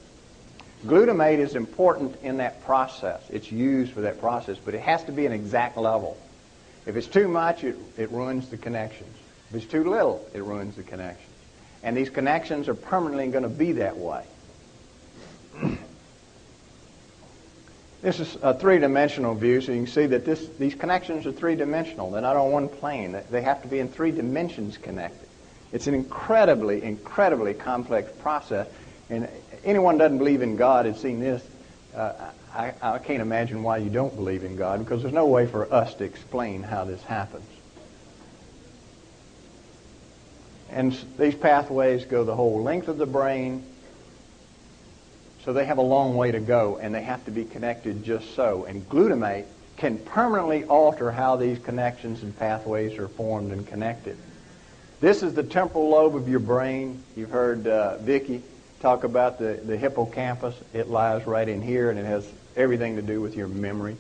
Glutamate is important in that process. It's used for that process, but it has to be an exact level. If it's too much, it ruins the connections. If it's too little, it ruins the connections. And these connections are permanently going to be that way. This is a three-dimensional view, so you can see that these connections are three-dimensional. They're not on one plane. They have to be in 3 dimensions connected. It's an incredibly, incredibly complex process. And anyone who doesn't believe in God has seen this. I can't imagine why you don't believe in God, because there's no way for us to explain how this happens. And these pathways go the whole length of the brain, so they have a long way to go, and they have to be connected just so. And glutamate can permanently alter how these connections and pathways are formed and connected. This is the temporal lobe of your brain. You've heard Vicki talk about the hippocampus. It lies right in here, and it has everything to do with your memory.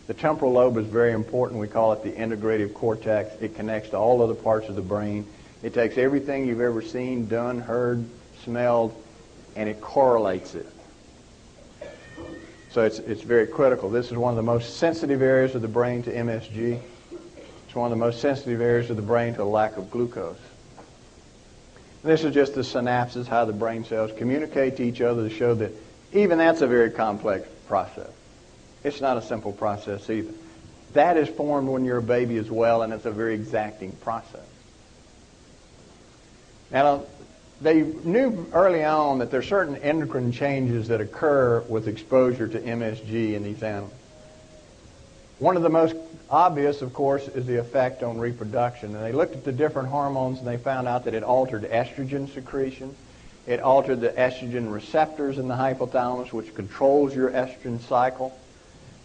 The temporal lobe is very important. We call it the integrative cortex. It connects to all other parts of the brain. It takes everything you've ever seen, done, heard, smelled, and it correlates it. So it's very critical. This is one of the most sensitive areas of the brain to MSG. It's one of the most sensitive areas of the brain to the lack of glucose. And this is just the synapses, how the brain cells communicate to each other, to show that even that's a very complex process. It's not a simple process either. That is formed when you're a baby as well, and it's a very exacting process. Now, they knew early on that there are certain endocrine changes that occur with exposure to MSG in these animals. One of the most obvious, of course, is the effect on reproduction. And they looked at the different hormones, and they found out that it altered estrogen secretion. It altered the estrogen receptors in the hypothalamus, which controls your estrogen cycle.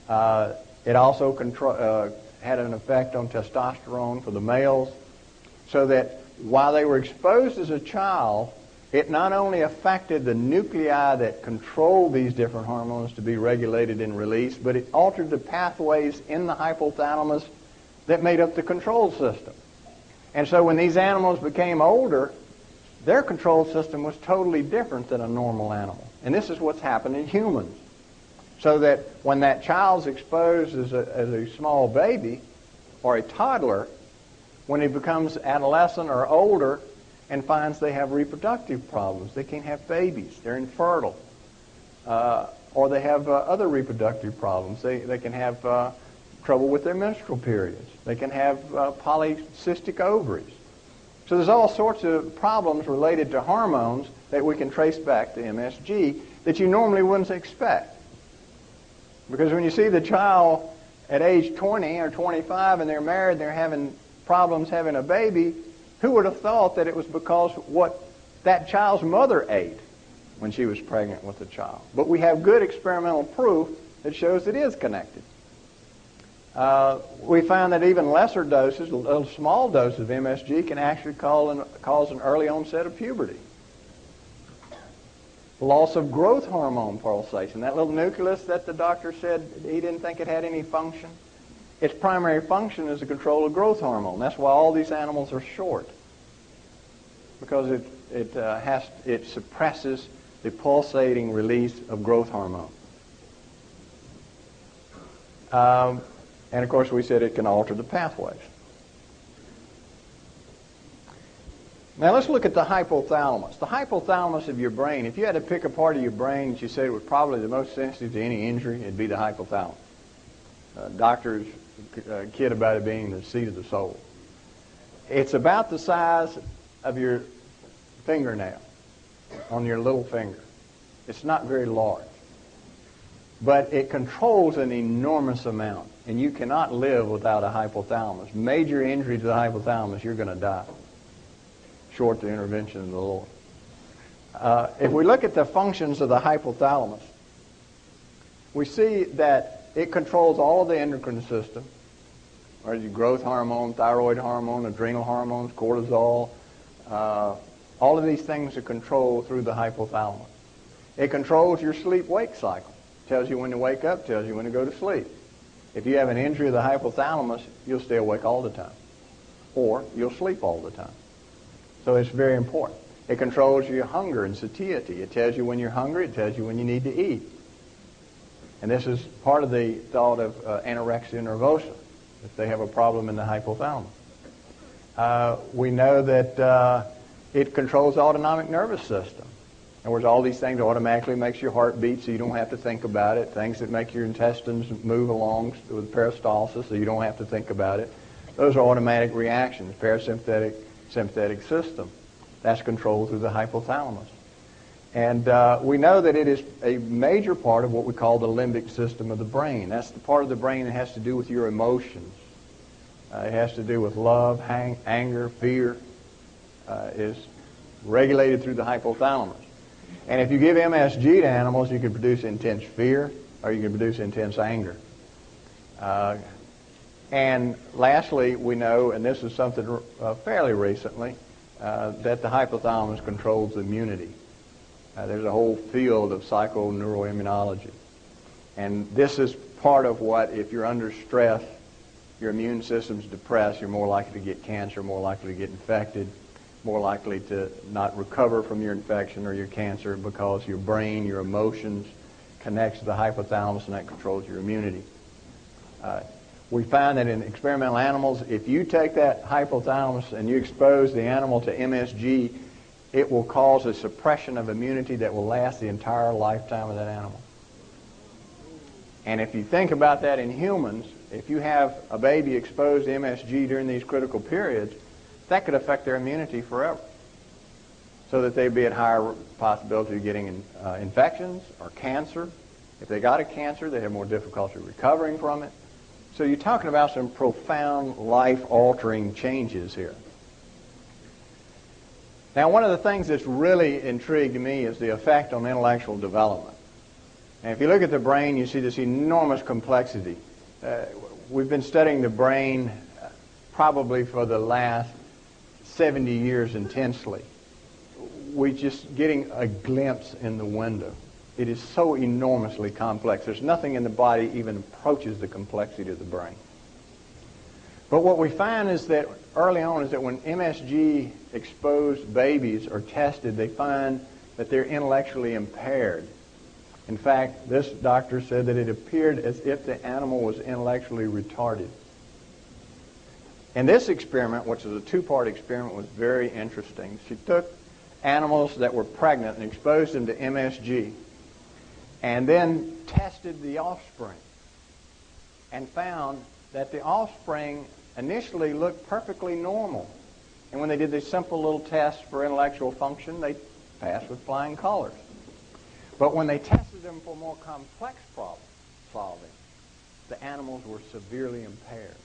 It also had an effect on testosterone for the males, so that while they were exposed as a child, it not only affected the nuclei that control these different hormones to be regulated and released, but it altered the pathways in the hypothalamus that made up the control system. And so when these animals became older, their control system was totally different than a normal animal. And this is what's happened in humans. So that when that child's exposed as a small baby or a toddler, when he becomes adolescent or older and finds they have reproductive problems, they can't have babies, they're infertile, or they have other reproductive problems. They can have trouble with their menstrual periods. They can have polycystic ovaries. So there's all sorts of problems related to hormones that we can trace back to MSG that you normally wouldn't expect. Because when you see the child at age 20 or 25 and they're married, they're having problems having a baby, who would have thought that it was because what that child's mother ate when she was pregnant with the child? But we have good experimental proof that shows it is connected. We found that even lesser doses, a small dose of MSG, can actually cause an early onset of puberty. Loss of growth hormone pulsation, that little nucleus that the doctor said he didn't think it had any function. its primary function is the control of growth hormone. That's why all these animals are short, because it suppresses the pulsating release of growth hormone. And of course, we said it can alter the pathways. Now let's look at the hypothalamus. The hypothalamus of your brain, if you had to pick a part of your brain that you said was probably the most sensitive to any injury, it'd be the hypothalamus. Doctors kid about it being the seat of the soul. It's about the size of your fingernail on your little finger. It's not very large. But it controls an enormous amount, and you cannot live without a hypothalamus. Major injury to the hypothalamus, you're going to die, short the intervention of the Lord. If we look at the functions of the hypothalamus, we see that it controls all of the endocrine system, or your growth hormone, thyroid hormone, adrenal hormones, cortisol. All of these things are controlled through the hypothalamus. It controls your sleep-wake cycle. Tells you when to wake up, tells you when to go to sleep. If you have an injury of the hypothalamus, you'll stay awake all the time, or you'll sleep all the time. So it's very important. It controls your hunger and satiety. It tells you when you're hungry. It tells you when you need to eat. And this is part of the thought of anorexia nervosa, if they have a problem in the hypothalamus. We know that it controls the autonomic nervous system. In other words, all these things automatically makes your heart beat so you don't have to think about it. Things that make your intestines move along with peristalsis so you don't have to think about it. Those are automatic reactions. Parasympathetic, sympathetic system. That's controlled through the hypothalamus. And we know that it is a major part of what we call the limbic system of the brain. That's the part of the brain that has to do with your emotions. It has to do with love, anger, fear. Is regulated through the hypothalamus. And if you give MSG to animals, you can produce intense fear or you can produce intense anger. And lastly, we know, and this is something fairly recently, that the hypothalamus controls immunity. There's a whole field of psychoneuroimmunology. And this is part of what, if you're under stress, your immune system's depressed, you're more likely to get cancer, more likely to get infected, more likely to not recover from your infection or your cancer because your brain, your emotions connects to the hypothalamus and that controls your immunity. We find that in experimental animals, if you take that hypothalamus and you expose the animal to MSG, it will cause a suppression of immunity that will last the entire lifetime of that animal. And if you think about that in humans, if you have a baby exposed to MSG during these critical periods, that could affect their immunity forever, so that they'd be at higher possibility of getting infections or cancer. If they got a cancer, they have more difficulty recovering from it. So you're talking about some profound life-altering changes here. Now, one of the things that's really intrigued me is the effect on intellectual development. And if you look at the brain, you see this enormous complexity. We've been studying the brain probably for the last 70 years intensely. We're just getting a glimpse in the window. It is so enormously complex. There's nothing in the body even approaches the complexity of the brain. But what we find is that early on is that when MSG exposed babies are tested, they find that they're intellectually impaired. In fact, this doctor said that it appeared as if the animal was intellectually retarded. And this experiment, which is a two-part experiment, was very interesting. She took animals that were pregnant and exposed them to MSG and then tested the offspring and found that the offspring initially looked perfectly normal. And when they did this simple little test for intellectual function, they passed with flying colors. But when they tested them for more complex problem solving, the animals were severely impaired.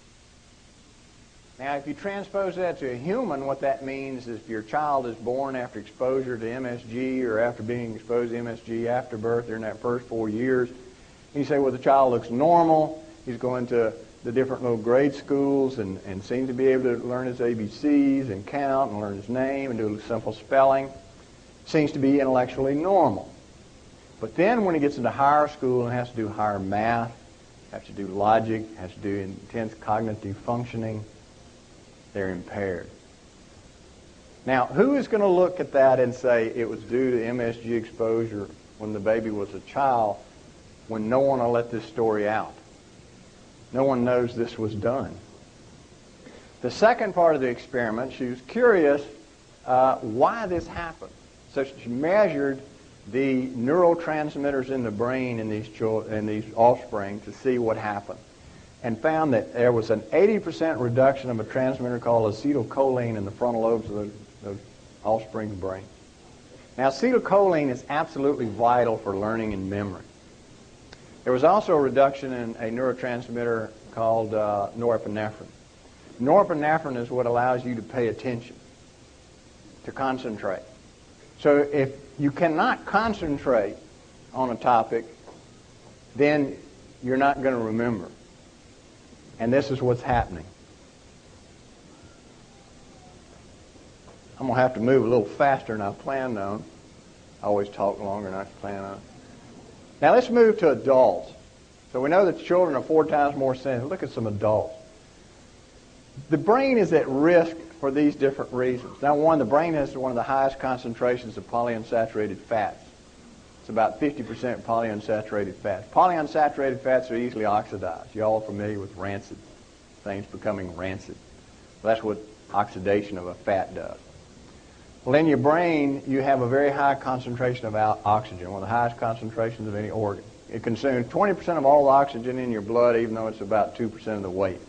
Now, if you transpose that to a human, what that means is if your child is born after exposure to MSG or after being exposed to MSG after birth during that first 4 years, you say, well, the child looks normal. He's going to the different little grade schools and seems to be able to learn his ABCs and count and learn his name and do simple spelling. Seems to be intellectually normal. But then when he gets into higher school and has to do higher math, has to do logic, has to do intense cognitive functioning. They're impaired. Now, who is going to look at that and say it was due to MSG exposure when the baby was a child, when no one will let this story out? No one knows this was done. The second part of the experiment, she was curious why this happened. So she measured the neurotransmitters in the brain in these offspring to see what happened, and found that there was an 80% reduction of a transmitter called acetylcholine in the frontal lobes of those offspring's brain. Now, acetylcholine is absolutely vital for learning and memory. There was also a reduction in a neurotransmitter called norepinephrine. Norepinephrine is what allows you to pay attention, to concentrate. So if you cannot concentrate on a topic, then you're not going to remember. And this is what's happening. I'm going to have to move a little faster than I planned on. I always talk longer than I plan on. Now let's move to adults. So we know that children are 4 times more sensitive. Look at some adults. The brain is at risk for these different reasons. Now, one, the brain has one of the highest concentrations of polyunsaturated fats. It's about 50% polyunsaturated fats. Polyunsaturated fats are easily oxidized. You're all familiar with rancid, things becoming rancid. Well, that's what oxidation of a fat does. Well, in your brain, you have a very high concentration of oxygen, one of the highest concentrations of any organ. It consumes 20% of all the oxygen in your blood, even though it's about 2% of the weight.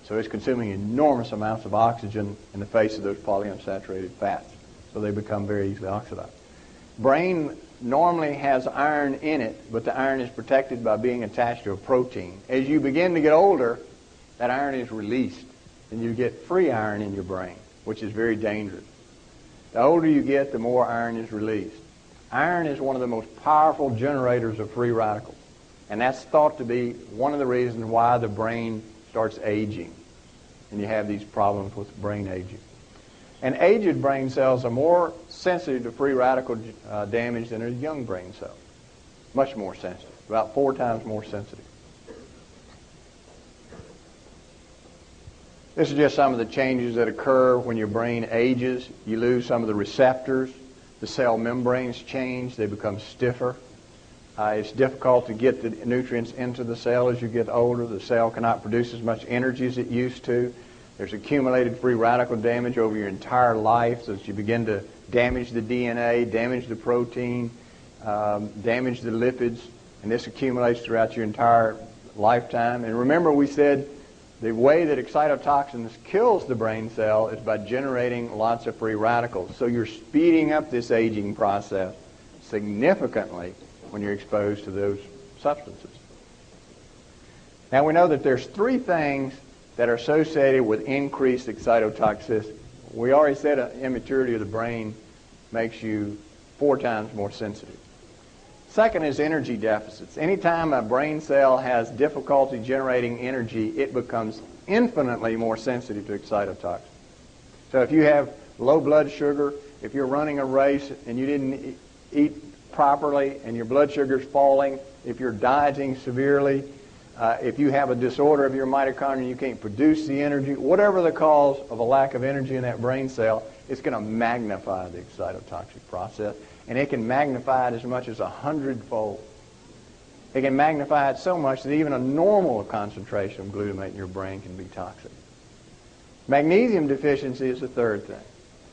So it's consuming enormous amounts of oxygen in the face of those polyunsaturated fats. So they become very easily oxidized. Brain normally has iron in it, but the iron is protected by being attached to a protein. As you begin to get older, that iron is released, and you get free iron in your brain, which is very dangerous. The older you get, the more iron is released. Iron is one of the most powerful generators of free radicals, and that's thought to be one of the reasons why the brain starts aging, and you have these problems with brain aging. And aged brain cells are more sensitive to free radical damage than a young brain cell. Much more sensitive, about 4 times more sensitive. This is just some of the changes that occur when your brain ages. You lose some of the receptors. The cell membranes change. They become stiffer. It's difficult to get the nutrients into the cell as you get older. The cell cannot produce as much energy as it used to. There's accumulated free radical damage over your entire life, so that you begin to damage the DNA, damage the protein, damage the lipids, and this accumulates throughout your entire lifetime. And remember, we said the way that excitotoxins kills the brain cell is by generating lots of free radicals. So you're speeding up this aging process significantly when you're exposed to those substances. Now we know that there's 3 things that are associated with increased excitotoxicity. We already said immaturity of the brain makes you 4 times more sensitive. Second is energy deficits. Anytime a brain cell has difficulty generating energy, it becomes infinitely more sensitive to excitotoxins. So if you have low blood sugar, if you're running a race and you didn't eat properly and your blood sugar's falling, if you're dieting severely, if you have a disorder of your mitochondria, you can't produce the energy, whatever the cause of a lack of energy in that brain cell, it's going to magnify the excitotoxic process, and it can magnify it as much as 100-fold. It can magnify it so much that even a normal concentration of glutamate in your brain can be toxic. Magnesium deficiency is the third thing.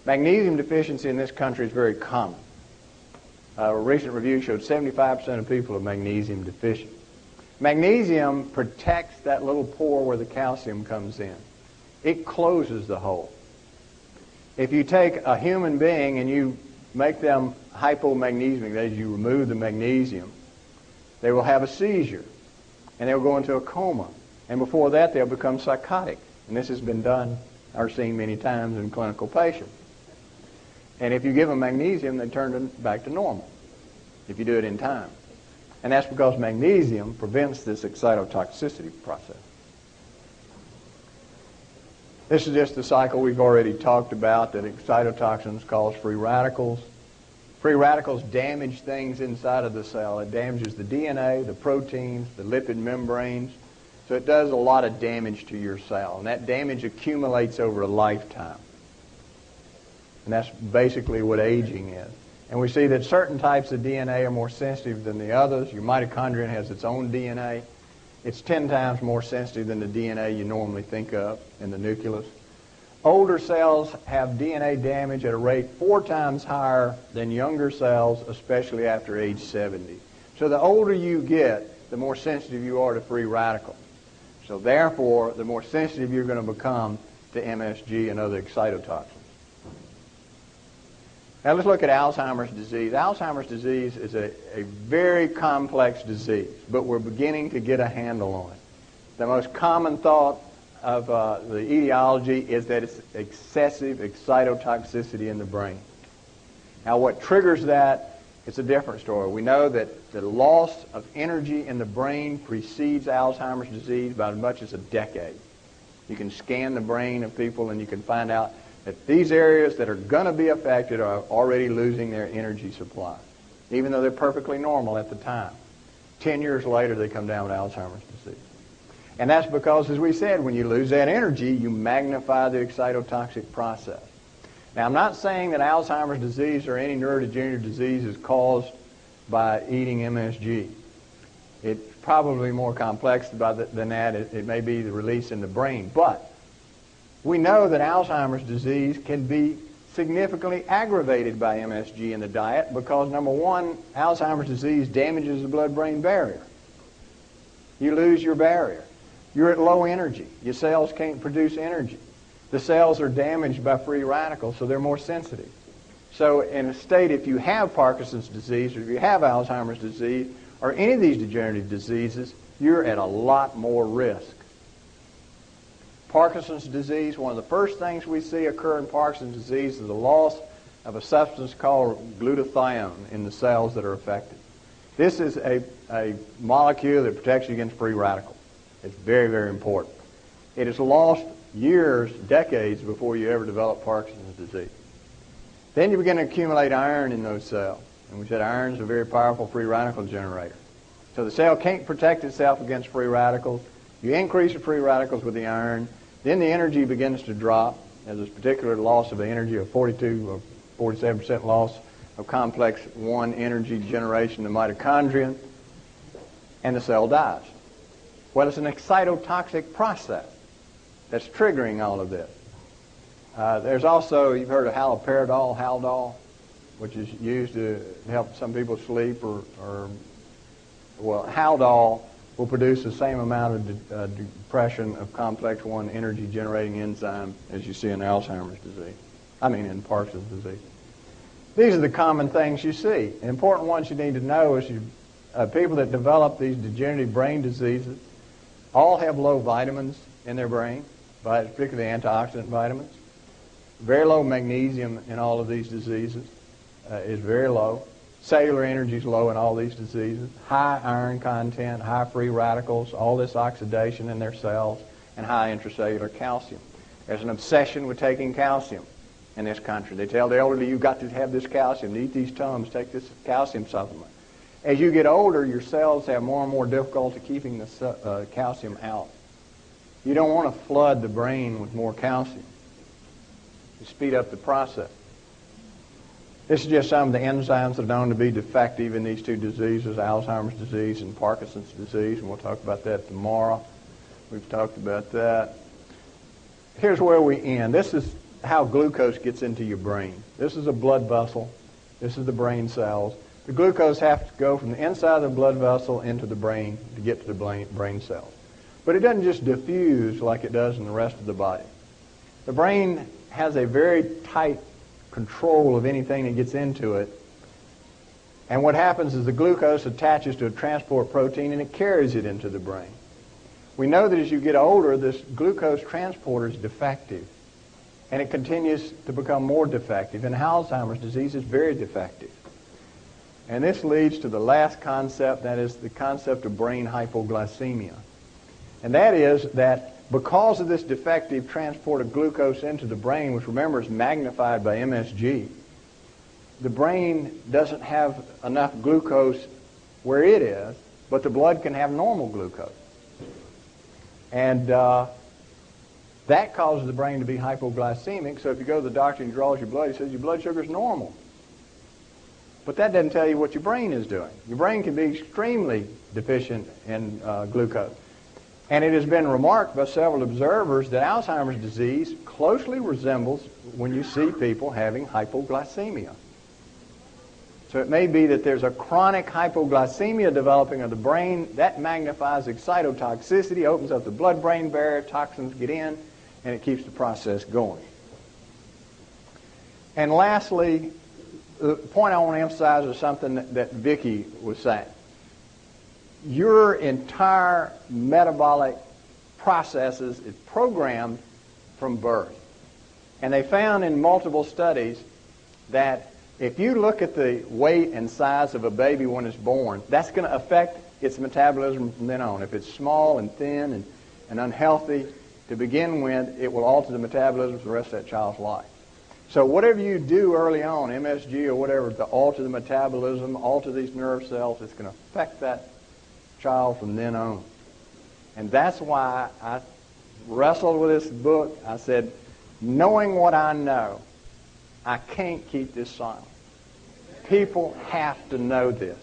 Magnesium deficiency in this country is very common. A recent review showed 75% of people are magnesium deficient. Magnesium protects that little pore where the calcium comes in. It closes the hole. If you take a human being and you make them hypomagnesic, that is, you remove the magnesium, they will have a seizure, and they'll go into a coma. And before that, they'll become psychotic. And this has been done or seen many times in clinical patients. And if you give them magnesium, they turn back to normal, if you do it in time. And that's because magnesium prevents this excitotoxicity process. This is just the cycle we've already talked about, that excitotoxins cause free radicals. Free radicals damage things inside of the cell. It damages the DNA, the proteins, the lipid membranes. So it does a lot of damage to your cell. And that damage accumulates over a lifetime. And that's basically what aging is. And we see that certain types of DNA are more sensitive than the others. Your mitochondrion has its own DNA. It's 10 times more sensitive than the DNA you normally think of in the nucleus. Older cells have DNA damage at a rate 4 times higher than younger cells, especially after age 70. So the older you get, the more sensitive you are to free radicals. So therefore, the more sensitive you're going to become to MSG and other excitotoxins. Now let's look at Alzheimer's disease. Alzheimer's disease is a very complex disease, but we're beginning to get a handle on it. The most common thought of the etiology is that it's excessive excitotoxicity in the brain. Now what triggers that, it's a different story. We know that the loss of energy in the brain precedes Alzheimer's disease by as much as a decade. You can scan the brain of people and you can find out that these areas that are going to be affected are already losing their energy supply, even though they're perfectly normal at the time. 10 years later, they come down with Alzheimer's disease. And that's because, as we said, when you lose that energy, you magnify the excitotoxic process. Now, I'm not saying that Alzheimer's disease or any neurodegenerative disease is caused by eating MSG. It's probably more complex than that. It may be the release in the brain. But we know that Alzheimer's disease can be significantly aggravated by MSG in the diet because, number one, Alzheimer's disease damages the blood-brain barrier. You lose your barrier. You're at low energy. Your cells can't produce energy. The cells are damaged by free radicals, so they're more sensitive. So in a state, if you have Parkinson's disease or if you have Alzheimer's disease or any of these degenerative diseases, you're at a lot more risk. Parkinson's disease, one of the first things we see occur in Parkinson's disease is the loss of a substance called glutathione in the cells that are affected. This is a molecule that protects you against free radicals. It's very, very important. It is lost years, decades before you ever develop Parkinson's disease. Then you begin to accumulate iron in those cells. And we said iron is a very powerful free radical generator. So the cell can't protect itself against free radicals. You increase the free radicals with the iron, then the energy begins to drop. There's this particular loss of energy of 42 or 47% loss of complex 1 energy generation in the mitochondrion, and the cell dies. Well, it's an excitotoxic process that's triggering all of this. There's also, you've heard of haloperidol, Haldol, which is used to help some people sleep, Haldol will produce the same amount of depression of complex 1 energy generating enzyme as you see in Alzheimer's disease. In Parkinson's disease. These are the common things you see. The important ones you need to know is people that develop these degenerative brain diseases all have low vitamins in their brain, particularly antioxidant vitamins. Very low magnesium in all of these diseases is very low. Cellular energy is low in all these diseases. High iron content, high free radicals, all this oxidation in their cells, and high intracellular calcium. There's an obsession with taking calcium in this country. They tell the elderly, you've got to have this calcium, eat these Tums, take this calcium supplement. As you get older, your cells have more and more difficulty keeping the calcium out. You don't want to flood the brain with more calcium. You speed up the process. This is just some of the enzymes that are known to be defective in these two diseases, Alzheimer's disease and Parkinson's disease, and we'll talk about that tomorrow. We've talked about that. Here's where we end. This is how glucose gets into your brain. This is a blood vessel. This is the brain cells. The glucose has to go from the inside of the blood vessel into the brain to get to the brain cells. But it doesn't just diffuse like it does in the rest of the body. The brain has a very tight control of anything that gets into it. And what happens is the glucose attaches to a transport protein and it carries it into the brain. We know that as you get older, this glucose transporter is defective. And it continues to become more defective. And Alzheimer's disease is very defective. And this leads to the last concept, that is the concept of brain hypoglycemia. And that is that because of this defective transport of glucose into the brain, which remember is magnified by MSG, the brain doesn't have enough glucose where it is, but the blood can have normal glucose. And that causes the brain to be hypoglycemic. So if you go to the doctor and he draws your blood, he says your blood sugar is normal. But that doesn't tell you what your brain is doing. Your brain can be extremely deficient in glucose. And it has been remarked by several observers that Alzheimer's disease closely resembles when you see people having hypoglycemia. So it may be that there's a chronic hypoglycemia developing of the brain. That magnifies excitotoxicity, opens up the blood-brain barrier, toxins get in, and it keeps the process going. And lastly, the point I want to emphasize is something that Vicki was saying. Your entire metabolic processes is programmed from birth. And they found in multiple studies that if you look at the weight and size of a baby when it's born, that's going to affect its metabolism from then on. If it's small and thin and unhealthy to begin with, it will alter the metabolism for the rest of that child's life. So whatever you do early on, MSG or whatever, to alter the metabolism, alter these nerve cells, it's going to affect that child from then on. And that's why I wrestled with this book. I said, knowing what I know, I can't keep this silent. People have to know this.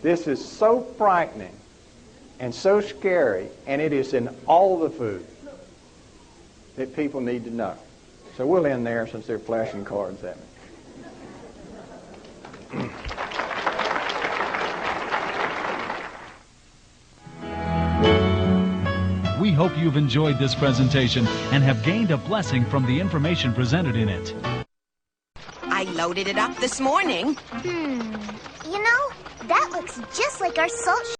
This is so frightening and so scary, and it is in all the food that people need to know. So we'll end there since they're flashing cards at me. We hope you've enjoyed this presentation and have gained a blessing from the information presented in it. I loaded it up this morning. You know, that looks just like our salt